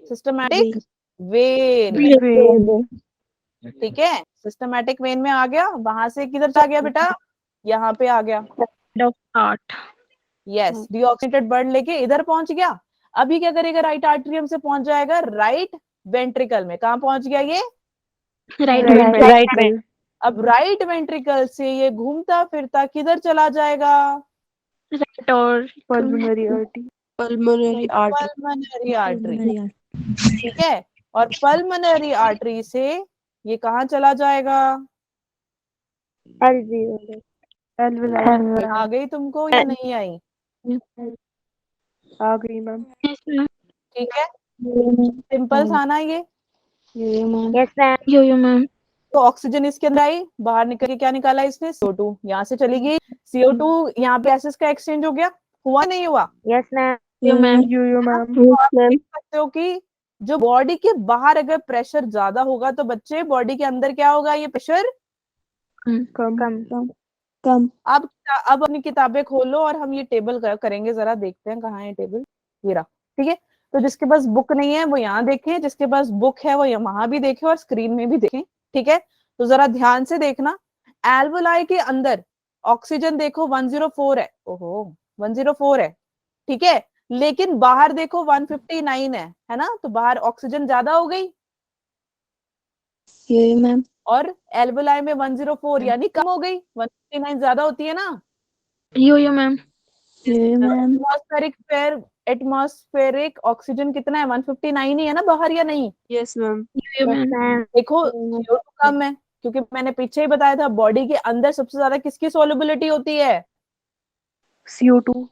सिस्टमैटिक वेन, ठीक है। सिस्टमैटिक वेन में आ गया, वहां से किधर आ गया बेटा, यहाँ पे आ गया, यस, डीऑक्सीनेटेड ब्लड लेके इधर पहुंच गया। अभी क्या करेगा, राइट आर्टरियम से पहुंच जाएगा राइट वेंट्रिकल में। कहाँ पहुंच गया ये, राइट में। अब राइट वेंट्रिकल से ये घूमता फिरता किधर चला जाएगा, pulmonary artery, pulmonary artery, pulmonary artery, ठीक है। और पल्मोनरी आर्टरी से ये कहाँ चला जाएगा, आ गई तुमको या नहीं आई, आ गई मैम। ठीक है, सिंपल था ना ये। Yes ma'am. तो ऑक्सीजन इसके अंदर आई, बाहर निकल के क्या निकाला इसने, CO2 यहाँ से चली गई, CO2 यहाँ पे एसिड्स का एक्सचेंज हो गया, हुआ नहीं हुआ, यस मैम। देख सकते हो कि जो बॉडी के बाहर अगर प्रेशर ज्यादा होगा तो बच्चे बॉडी के अंदर क्या होगा, ये प्रेशर कम। अब अपनी किताबें खोलो और हम ये टेबल करेंगे, जरा देखते हैं कहाँ है टेबल, ये रहा, ठीक है। तो जिसके पास बुक नहीं है वो यहाँ देखें, जिसके पास बुक है वो वहां भी देखे और स्क्रीन में भी देखें, ठीक है। तो जरा ध्यान से देखना, एल्वोलाई के अंदर ऑक्सीजन देखो 104 है, ओहो 104 है, ठीक है, लेकिन बाहर देखो 159 है ना, तो बाहर ऑक्सीजन ज्यादा हो गई मैम, और एल्वोलाई में 104 यानी कम हो गई, 159 ज्यादा होती है ना। मैम, एटमॉस्फेरिक ऑक्सीजन कितना है, 159 ही है ना बाहर, या नहीं, यस मैम। देखो CO2 कम है, क्योंकि मैंने पीछे ही बताया था बॉडी के अंदर सबसे ज्यादा किसकी सोलबिलिटी होती है, CO2,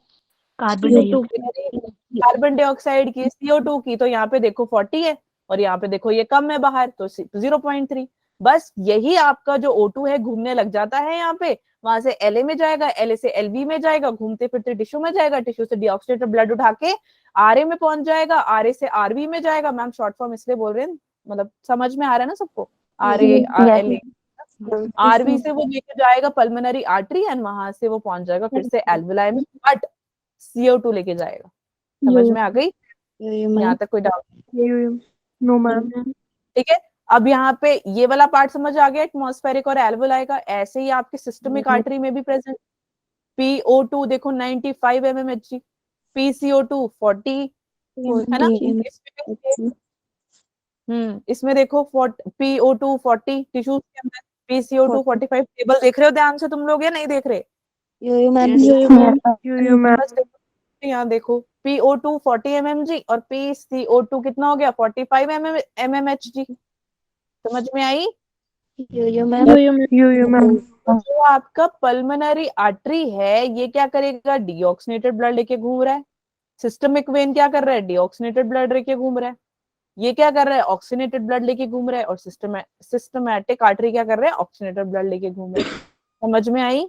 कार्बन डाइऑक्साइड की, CO2 की। तो यहाँ पे देखो 40 है और यहाँ पे देखो ये कम है बाहर, तो 0.3। बस यही आपका जो O2 है घूमने लग जाता है यहाँ पे, वहां से LA में जाएगा, LA से LV में जाएगा, घूमते फिरते टिश्यू में जाएगा, टिश्यू से डीऑक्सीनेटेड ब्लड उठा के RA में पहुंच जाएगा, RA से RV में जाएगा। मैम शॉर्ट फॉर्म इसलिए बोल रहे हैं, मतलब समझ में आ रहा है ना सबको, RA LA, RV से वो लेके जाएगा पल्मोनरी आर्टरी एंड वहां से वो पहुंच जाएगा फिर से एल्वोलाई में, बट CO2 लेके जाएगा। समझ में आ गई, यहाँ तक कोई डाउट, नो मैम। ठीक है। अब यहाँ पे ये वाला पार्ट समझ आ गया एटमॉस्फेरिक और एल्वोलाई का। ऐसे ही आपके सिस्टमिक आर्टरी में भी प्रेजेंट, PO2 देखो 95 mmHg, PCO2 40 है ना, इसमें देखो PO2 40 टिश्यूज के अंदर, PCO2 45। टेबल देख रहे हो ध्यान से तुम लोग या नहीं देख रहे, यहाँ देखो PO2 40 mmHg और PCO2 कितना हो गया 45 mmHg। समझ में आई, जो आपका पल्मोनरी आर्टरी है ये क्या करेगा, डीऑक्सीनेटेड ब्लड लेके घूम रहा है। सिस्टमिक वेन क्या कर रहा है, डीऑक्सीनेटेड ब्लड लेके घूम रहा है। ये क्या कर रहा है, ऑक्सीनेटेड ब्लड लेके घूम रहा है। और सिस्टमैटिक आर्टरी क्या कर रहा है, ऑक्सीनेटेड ब्लड लेके घूम रहा है। समझ में आई,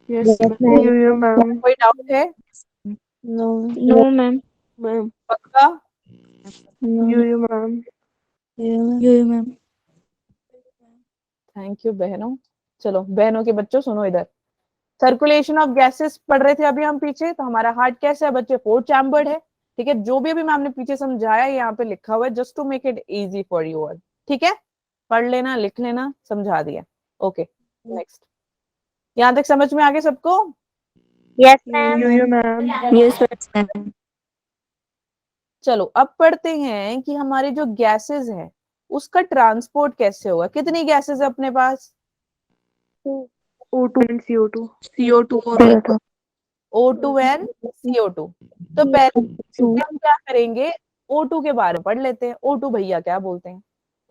कोई डाउट है, नो मैम। पक्का, मैम। थैंक यू बहनों। चलो बहनों के बच्चों सुनो इधर, सर्कुलेशन ऑफ गैसेस पढ़ रहे थे अभी हम पीछे। तो हमारा हार्ट कैसे है बच्चे, 4 चैम्बर्ड है, ठीक है। जो भी अभी मैम ने पीछे समझाया यहाँ पे लिखा हुआ है, just to make it easy for you all, ठीक है। पढ़ लेना, लिख लेना, समझा दिया, ओके। नेक्स्ट, यहाँ तक समझ में आ गया सबको, यस मैम। Yes ma'am. चलो अब पढ़ते हैं कि हमारे जो गैसेस है उसका ट्रांसपोर्ट कैसे होगा। कितनी गैसेस है अपने पास, O2 and CO2 और O2 and CO2। तो पहले हम क्या करेंगे, O2 के बारे में पढ़ लेते हैं। O2 भैया क्या बोलते हैं,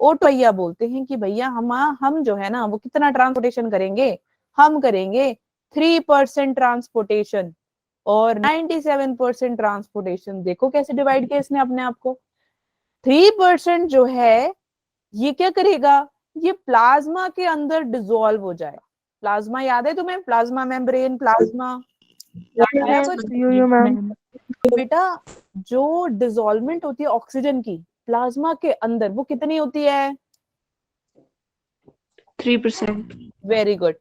O2 भैया बोलते हैं कि भैया हम जो है ना वो कितना ट्रांसपोर्टेशन करेंगे, हम करेंगे 3% ट्रांसपोर्टेशन। और 97% ट्रांसपोर्टेशन। देखो कैसे डिवाइड किया इसने अपने आप को। 3% जो है ये क्या करेगा, ये प्लाज्मा के अंदर डिसॉल्व हो जाएगा। प्लाज्मा याद है तुम्हें, प्लाज्मा मेम्ब्रेन, प्लाज्मा याद आया कुछ? यो मैम। बेटा जो डिसॉल्वमेंट होती है ऑक्सीजन की प्लाज्मा के अंदर वो कितनी होती है? 3%। Very good.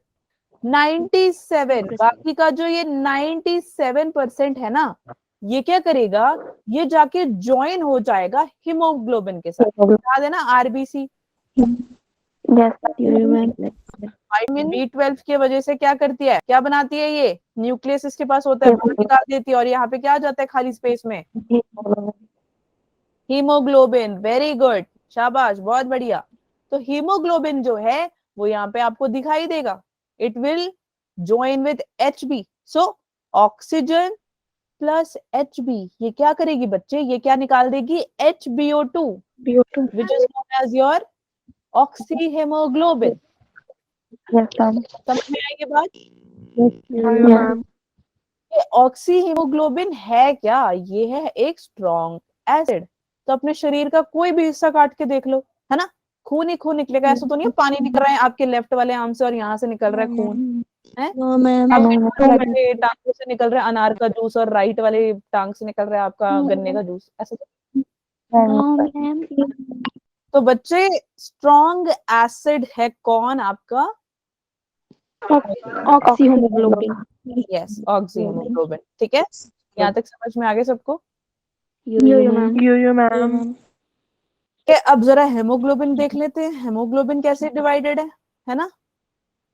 97, बाकी का जो ये 97% है ना, ये क्या करेगा, ये जाके ज्वाइन हो जाएगा हीमोग्लोबिन के साथ। याद है ना आरबीसी? यो मैम। विटामिन B12 की वजह से क्या करती है, क्या बनाती है, ये न्यूक्लियस इसके पास होता है, बाहर निकाल देती है और यहाँ पे क्या आ जाता है खाली स्पेस में, हीमोग्लोबिन। वेरी गुड, शाबाश, बहुत बढ़िया। तो हीमोग्लोबिन जो है वो यहाँ पे आपको दिखाई देगा, it will join with HB। So oxygen plus HB ये क्या करेगी बच्चे, ये क्या निकाल देगी, HbO2 which is known as your oxyhaemoglobin. समझ में आई ये बात? यो मैम। ये ऑक्सीहीमोग्लोबिन है क्या, ये है एक स्ट्रॉन्ग एसिड। तो अपने शरीर का कोई भी हिस्सा काट के देख लो, है ना, खून ही खून निकलेगा। ऐसा तो नहीं है पानी निकल रहा है आपके लेफ्ट वाले आर्म से और यहाँ से निकल रहा है खून, है नो मैम। आपके टांगों से निकल रहा है अनार का जूस और राइट वाले टांग से निकल रहा है आपका गन्ने का जूस, ऐसा तो। तो बच्चे स्ट्रॉन्ग एसिड है कौन आपका, ऑक्सीहीमोग्लोबिन। Yes oxyhaemoglobin. ठीक है, यहाँ तक समझ में आ गया सबको? यो मैम। यो मैम। अब जरा हेमोग्लोबिन देख लेते हैं, हेमोग्लोबिन कैसे डिवाइडेड है ना,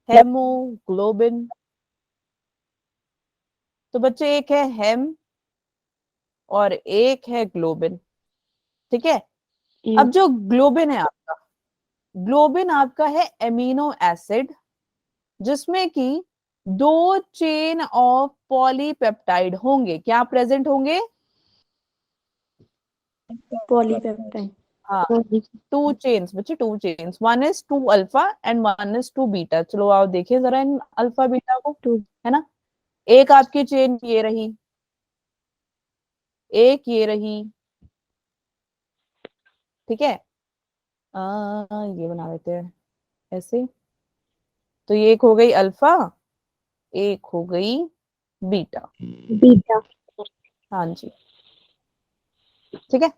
हेमोग्लोबिन। तो बच्चे एक है हेम और एक है ग्लोबिन, ठीक है। अब जो ग्लोबिन है आपका, ग्लोबिन आपका है एमिनो एसिड जिसमें कि 2 चेन ऑफ पॉलीपेप्टाइड होंगे, क्या प्रेजेंट होंगे, पॉलीपेप्टाइड। हाँ 2 चेन्स बच्चे, 2 chains, 1 is 2 alpha and 1 is 2 beta. चलो आओ देखिए जरा इन अल्फा बीटा को, है ना। एक आपकी चेन ये रही, एक ये रही, ठीक है। ये बना देते हैं ऐसे। तो ये एक हो गई अल्फा, एक हो गई बीटा। हाँ जी, ठीक है।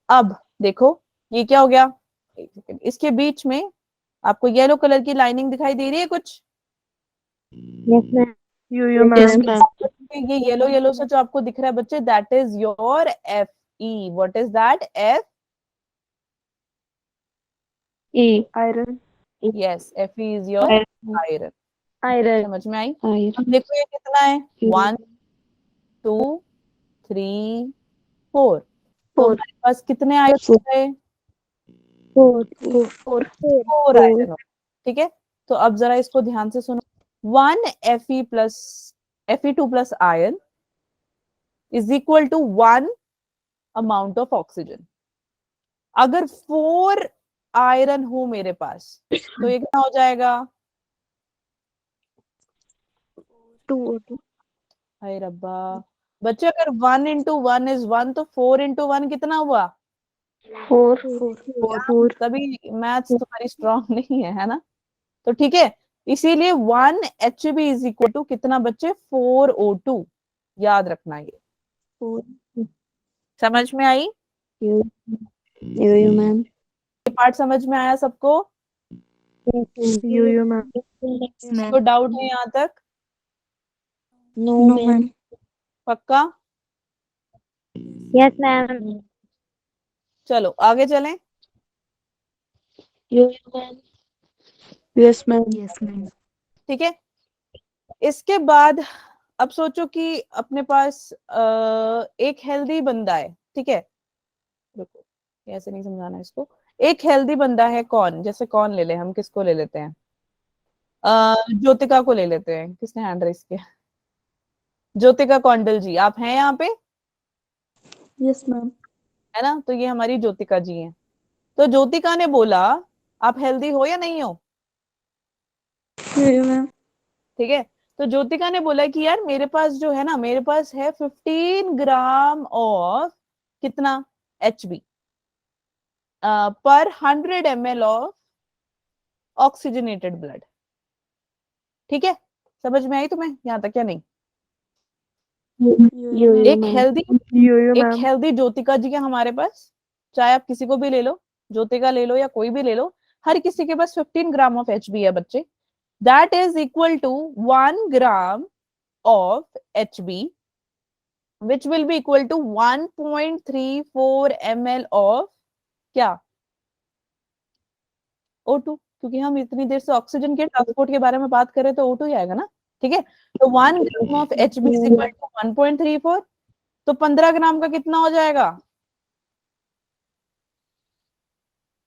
अब देखो ये क्या हो गया, एक सेकंड, इसके बीच में आपको येलो कलर की लाइनिंग दिखाई दे रही है कुछ? यो मैम। ये येलो येलो से जो आपको दिख रहा है बच्चे, that is your Fe। What is that? F, iron. Yes Fe is your iron. Iron. समझ में आई? अब देखो ये कितना है, 1 2 3 4। तो हमारे पास कितने आयरन है? 4 आयरन, ठीक है। तो अब जरा इसको ध्यान से सुनो, 1 Fe2 plus iron is equal to 1 amount of oxygen. अगर 4 आयरन हो मेरे पास तो ये कितना हो जाएगा? 2O2। हाय रब्बा बच्चे, अगर 1 into 1 is 1 तो 4 into 1 कितना हुआ? 4। तभी मैथ्स तुम्हारी स्ट्रांग नहीं है ना। तो ठीक है, इसीलिए 1 Hb इज इक्वल टू कितना बच्चे? 4O2। याद रखना ये। समझ में आई? यो मैम। ये पार्ट समझ में आया सबको? यो मैम। कोई डाउट है यहाँ तक? No ma'am. पक्का? Yes ma'am. चलो आगे चलें। Yes ma'am. Yes ma'am. Yes ma'am. ठीक है, इसके बाद अब सोचो कि अपने पास एक हेल्दी बंदा है, ठीक है। रुको, ऐसे नहीं समझाना इसको। एक हेल्दी बंदा है, कौन, जैसे कौन ले ले, हम किसको ले लेते हैं, ज्योतिका को ले लेते हैं। किसने हैंड रेस किया? ज्योतिका कौंडल जी, आप हैं यहाँ पे? Yes ma'am. है ना, तो ये हमारी ज्योतिका जी हैं। तो ज्योतिका ने बोला आप हेल्दी हो या नहीं हो? यो मैम। ठीक है, तो ज्योतिका ने बोला कि यार मेरे पास जो है ना, मेरे पास है 15 ग्राम ऑफ कितना HB पर 100 ml ऑफ ऑक्सीजनेटेड ब्लड। ठीक है, समझ में आई तुम्हें यहाँ तक क्या नहीं? एक हेल्दी यो एक मैम। हेल्दी ज्योतिका जी है हमारे पास, चाहे आप किसी को भी ले लो, ज्योतिका ले लो या कोई भी ले लो, हर किसी के पास 15 ग्राम ऑफ HB है बच्चे। That is equal to 1 gram of HB which will be equal to 1.34 ml of क्या O2, क्योंकि हम इतनी देर से ऑक्सीजन के ट्रांसपोर्ट के बारे में बात कर रहे हैं तो O2 ही आएगा ना। ठीक है, तो 1 gram of HB is equal to 1.34, तो 15 ग्राम का कितना हो जाएगा?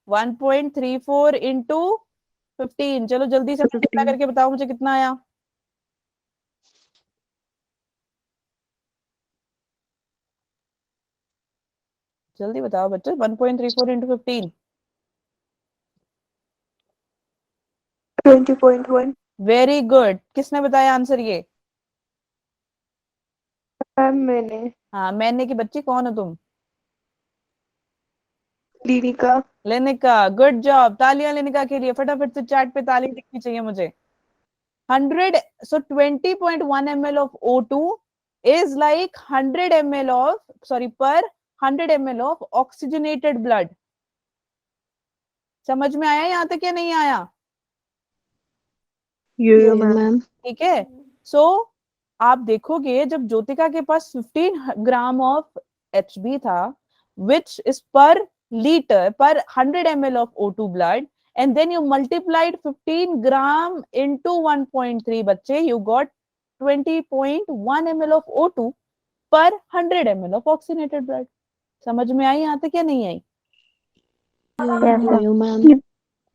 1.34 इंटू 15। चलो जल्दी से मल्टीप्लाई करके बताओ मुझे कितना आया। जल्दी बताओ बच्चों, 1.34 इंटू 15। 20.1। Very good. किसने बताया आंसर ये? मैम मैंने। हाँ, मैंने की बच्ची कौन हो तुम? क्लिनिका। लेनिका, गुड जॉब। तालियां लेनिका के लिए, फटाफट से चैट पे ताली दिखनी चाहिए मुझे। 100, so 20.1 ml of O2 is like 100 ml of, sorry, per 100 ml of oxygenated blood। समझ में आया यहाँ तक या नहीं आया? यो मैम। ठीक है, सो आप देखोगे जब ज्योतिका के पास 15 ग्राम ऑफ HB था, which is per liter per 100 ml of O2 blood, and then you multiplied 15 gram into 1.3 बच्चे, you got 20.1 ml of O2 per 100 ml of oxygenated blood। समझ में आई यहाँ तक या नहीं आई? यो मैम।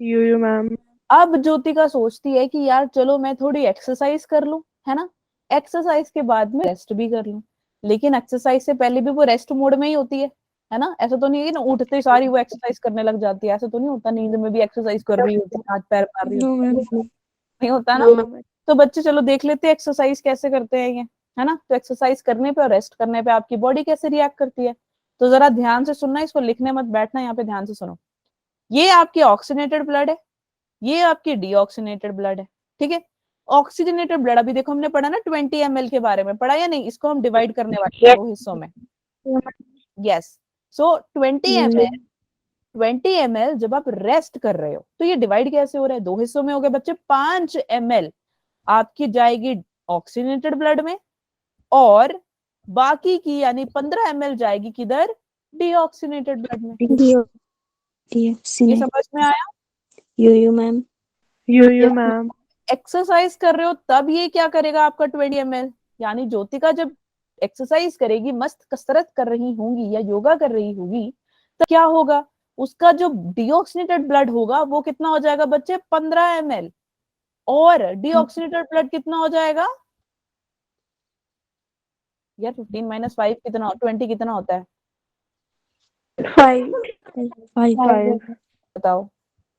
यो मैम। अब ज्योतिका सोचती है कि यार चलो मैं थोड़ी एक्सरसाइज कर लूं, है ना, एक्सरसाइज के बाद में रेस्ट भी कर लूं। लेकिन एक्सरसाइज से पहले भी वो रेस्ट मोड में ही होती है ना? ऐसा तो नहीं है कि ना उठते सारी वो एक्सरसाइज करने लग जाती है, ऐसा तो नहीं होता, नींद में भी एक्सरसाइज कर रही होती है, हाथ पैर मार रही होती है, नहीं होता ना। तो बच्चे चलो देख लेते हैं एक्सरसाइज कैसे करते हैं ये, है ना? तो एक्सरसाइज करने पे और रेस्ट करने पे आपकी बॉडी कैसे रिएक्ट करती है, तो जरा ध्यान से सुनना, इसको लिखने मत बैठना, यहाँ पे ध्यान से सुनो। ये आपकी ऑक्सीजनेटेड ब्लड है, ये आपकी डीऑक्सीजनेटेड ब्लड है। ठीक है, ऑक्सीजनेटेड ब्लड अभी देखो हमने पढ़ा ना 20 ml के बारे में, पढ़ा या नहीं? इसको हम डिवाइड करने वाले हैं दो हिस्सों में। यस, सो 20 ml जब आप रेस्ट कर रहे हो तो ये डिवाइड कैसे हो रहा है? दो हिस्सों में हो गए बच्चे। 5 ml आपकी जाएगी ऑक्सीजनेटेड ब्लड में, और बाकी की यानी 15 ml जाएगी किधर? डीऑक्सीजनेटेड ब्लड में। ये समझ में आया? यो मैम। यो मैम। एक्सरसाइज कर रहे हो तब ये क्या करेगा आपका 20 ml, यानी ज्योतिका जब एक्सरसाइज करेगी, मस्त कसरत कर रही होंगी या योगा कर रही होगी, तो क्या होगा? उसका जो डीऑक्सीनेटेड ब्लड होगा वो कितना हो जाएगा बच्चे? 15 ml। और डीऑक्सीनेटेड ब्लड कितना हो जाएगा यार? 15 माइनस 5 कितना, 20 कितना होता है 5। बताओ?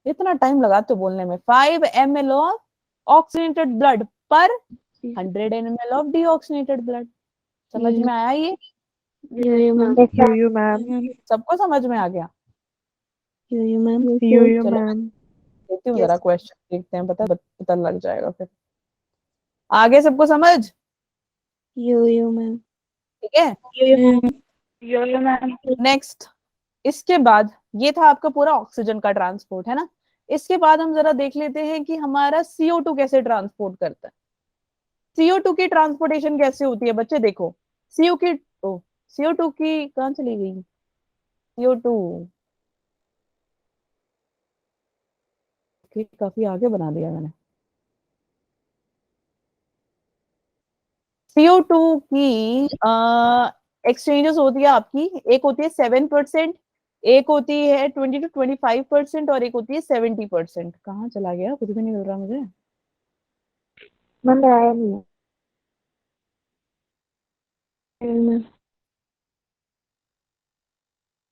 इतना टाइम लगाते हो बोलने में। 5 ml ऑफ ऑक्सीजनेटेड ब्लड पर 100 ml ऑफ डीऑक्सीनेटेड ब्लड। समझ में आया ये? यो मैम। यो मैम। सबको समझ में आ गया? यो मैम। यो चलो मैम। देखती हूँ, जरा क्वेश्चन देखते हैं, पता लग जाएगा फिर। आगे सबको समझ? Yes ma'am. ठीक है, यो मैम। नेक्स्ट। इसके बाद ये था आपका पूरा ऑक्सीजन का ट्रांसपोर्ट, है ना? इसके बाद हम जरा देख लेते हैं कि हमारा CO2 कैसे ट्रांसपोर्ट करता है। CO2 की ट्रांसपोर्टेशन कैसे होती है बच्चे? देखो, CO2 की कहाँ चली गई? CO2 काफी आगे बना दिया मैंने। CO2 की एक्सचेंजेस होती है आपकी, एक होती है 7%, एक होती है 20 to 25%, और एक होती है 70%। कहाँ चला गया? कुछ भी नहीं मिल रहा मुझे। मैम आया नहीं है।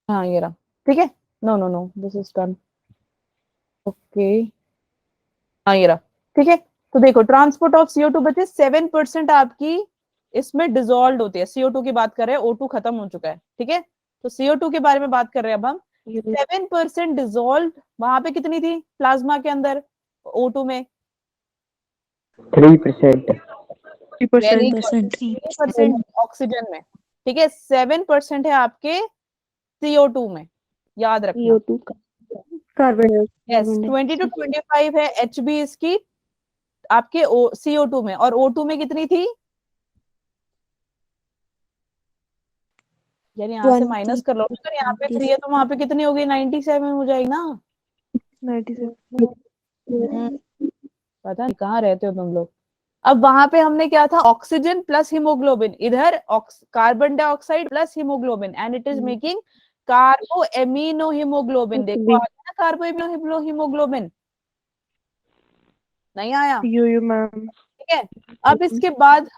हाँ ये रहा। ठीक है, no no no, this is done. Okay, हाँ ये रहा। ठीक है, तो देखो ट्रांसपोर्ट ऑफ CO2 बचे 7% आपकी इसमें डिजोल्व होती है। CO2 की बात कर रहे हैं, O2 खत्म हो चुका है, ठीक है। तो CO2 के बारे में बात कर रहे हैं अब हम। 7% डिजोल्व, वहां पे कितनी थी प्लाज्मा के अंदर O2 में? 3%. 3%. 3% ऑक्सीजन में, ठीक है। 7% है आपके CO2 में, याद रखना। CO2 का Carbon. यस, 20 to 25 है HB इसकी आपके CO2 में, और O2 में कितनी थी? यार यहाँ से माइनस कर लो, अगर यहाँ पे 3 है तो वहां पे कितनी होगी? 97 हो जाएगी ना। 97. पता नहीं कहाँ रहते हो तुम लोग। अब वहां पे हमने क्या था? ऑक्सीजन प्लस हीमोग्लोबिन, इधर carbon dioxide plus haemoglobin, and it is making कार्बो amino haemoglobin. देखो आ गया ना कार्बो एमिनो हीमोग्लोबिन, नहीं आया? You ma'am. ठीक है। अब इसके बाद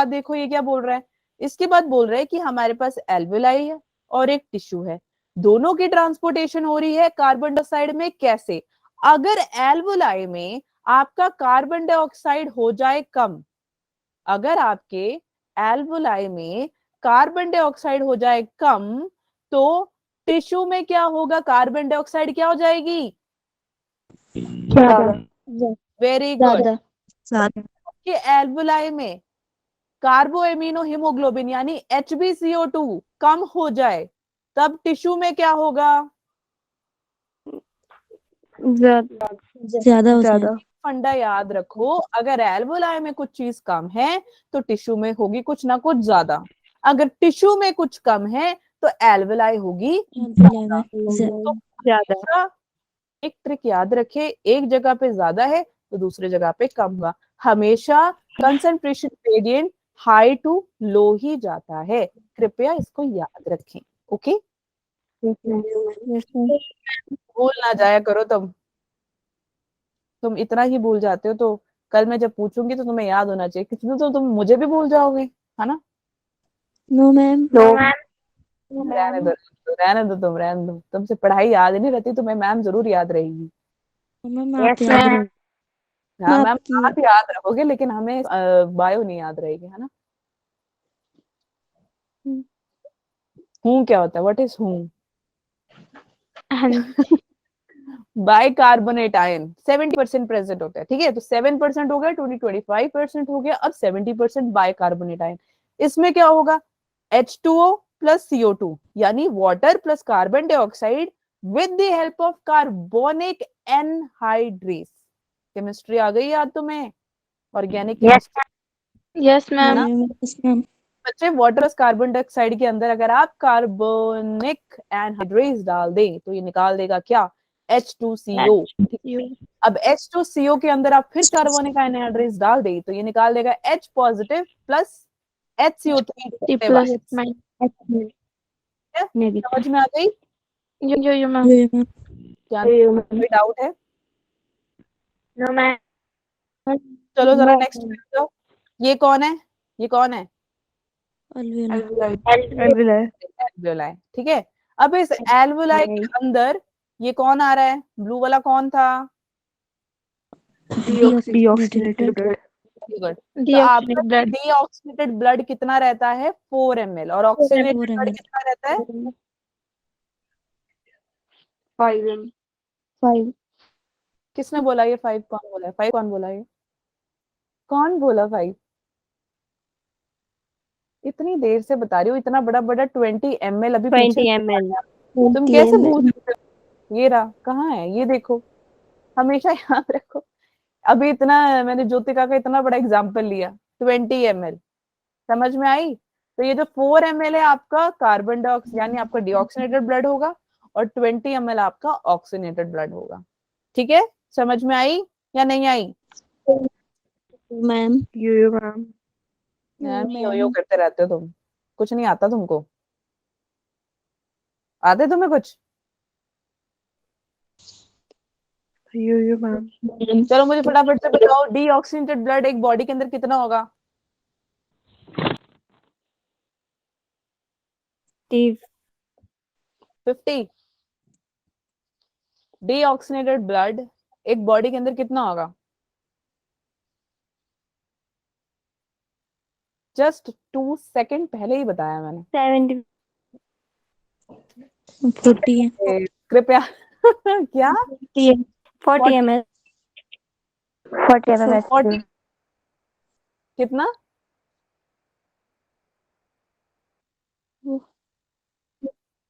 देखो ये क्या बोल रहा है। इसके बाद बोल रहा है कि हमारे पास एल्वेलाई है और एक टिश्यू है, दोनों की ट्रांसपोर्टेशन हो रही है कार्बन डाइऑक्साइड में। कैसे? अगर एल्वेलाई में आपका कार्बन डाइऑक्साइड हो जाए कम, अगर आपके एल्वेलाई में कार्बन डाइऑक्साइड हो जाए कम, तो टिश्यू में क्या होगा? कार्बन डाइऑक्साइड क्या हो जाएगी? Very good. ज्यादा। कि एल्वेलाई में कार्बो एमिनो हीमोग्लोबिन यानी HbCO2 कम हो जाए, तब टिश्यू में क्या होगा? ज्यादा हो जाए। फंडा याद रखो, अगर एल्वेलाई में कुछ चीज कम है तो टिश्यू में होगी कुछ ना कुछ ज्यादा, अगर टिश्यू में कुछ कम है तो एल्वेलाई होगी ज्यादा। तो हमेशा एक ट्रिक याद रखे, एक जगह पे ज्यादा है तो दूसरी जगह पे कम हुआ। हमेशा concentration gradient high to low ही जाता है, कृपया इसको याद रखें। ओके, भूल ना जाया करो तुम इतना ही भूल जाते हो, तो कल मैं जब पूछूंगी तो तुम्हें याद होना चाहिए, किसी दिन तो तुम मुझे भी भूल जाओगे, है ना? No ma'am. रहने दो तुम, रहने दो। तुमसे पढ़ाई याद नहीं रहती, तुम्हें मैम जरूर याद रहेगी। मैम आप याद रहो। हाँ मैम, आपकी आप याद रखोगे लेकिन हमें बायो नहीं याद रहेगी, है ना? हूँ क्या होता है? व्हाट इज हूँ? बाइकार्बोनेट आयन 70% प्रेजेंट होता है, ठीक है। तो 7% हो गया, 25% हो गया, अब 70% बाइकार्बोनेट आयन। इसमें क्या होगा? H2O प्लस CO2 यानी water plus carbon dioxide with the help of carbonic anhydrase. Chemistry आ गई याद तुम्हें? Organic chemistry. Yes है ना मैम। बच्चे? वाटर प्लस कार्बन डाइऑक्साइड के अंदर अगर आप कार्बोनिक एनहाइड्रेस डाल दें तो ये निकाल देगा क्या? H2CO। अब H2CO के अंदर आप फिर कार्बोनिक एनहाइड्रेस डाल दें तो ये निकाल देगा H positive plus HCO3 plus समझ में आ गई? you ma'am. क्या कोई डाउट है? No ma'am. चलो जरा नेक्स्ट जाओ। ये कौन है? ये कौन है? Alveoli. एल्वेलाई, ठीक है। अब इस एल्वेलाई के अंदर ये कौन आ रहा है? ब्लू वाला कौन था? Deoxygenated blood. गुड। तो आपका डीऑक्सीनेटेड ब्लड कितना रहता है? 4 ml, और ऑक्सीनेटेड 4 ब्लड ml। कितना रहता है? 5 किसने बोला ये 5? कौन बोला है 5? कौन बोला ये? कौन बोला 5? इतनी देर से बता रही हूँ, इतना बड़ा बड़ा 20 ml अभी पीछे 20 ml। तुम कैसे भूल सकते हो? ये रहा, कहाँ है ये? देखो, हमेशा याद रखो। अभी इतना मैंने ज्योतिका का इतना बड़ा एग्जाम्पल लिया, 20 ml, समझ में आई? तो ये जो 4 ml है आपका कार्बन डाइऑक्साइड यानी आपका डीऑक्सीनेटेड ब्लड होगा, और 20 ml आपका ऑक्सीनेटेड ब्लड होगा, ठीक है? समझ में आई या नहीं आई? मैम। You ma'am. मैम यो करते रहते हो तुम, कुछ नहीं आता तुमको? आते तुम्हें कुछ? You ma'am. चलो मुझे फटाफट से बताओ, डीऑक्सीनेटेड ब्लड एक बॉडी के अंदर कितना होगा? 50। डीऑक्सीनेटेड ब्लड एक बॉडी के अंदर कितना होगा? जस्ट 2 सेकंड पहले ही बताया मैंने। 70 40 है। कृपया क्या 40 ml 40 ml 40 कितना?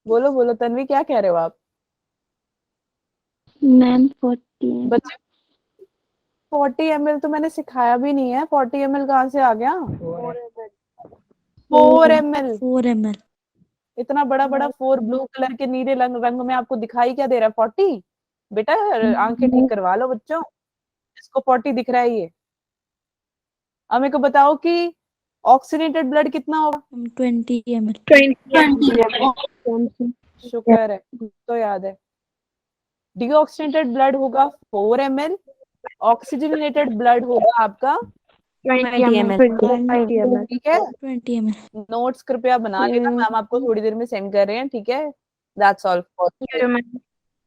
बोलो बोलो तन्वी, क्या कह रहे हो आप? मैम 40 बच्चे 40 ml तो मैंने सिखाया भी नहीं है। 40 ml कहाँ से आ गया? 4 ml। 4 ml। इतना बड़ा बड़ा 4 ब्लू कलर के नीले रंग में आपको दिखाई क्या दे रहा है? 40? बेटा आंखें ठीक करवा लो बच्चों, इसको 40 दिख रहा है ये। अब मेरे को बताओ कि ऑक्सीडेटेड ब्लड कितना होगा? 20 ml। 20 शुक्र है, तो याद है। डीऑक्सीडेटेड ब्लड होगा 4 ml, ऑक्सीजनेटेड ब्लड होगा आपका 20 ml 20 ml ठीक है। 20 ml। नोट्स कृपया बना लेना, मैम आपको थोड़ी देर में सेंड कर रहे हैं, ठीक है। That's all for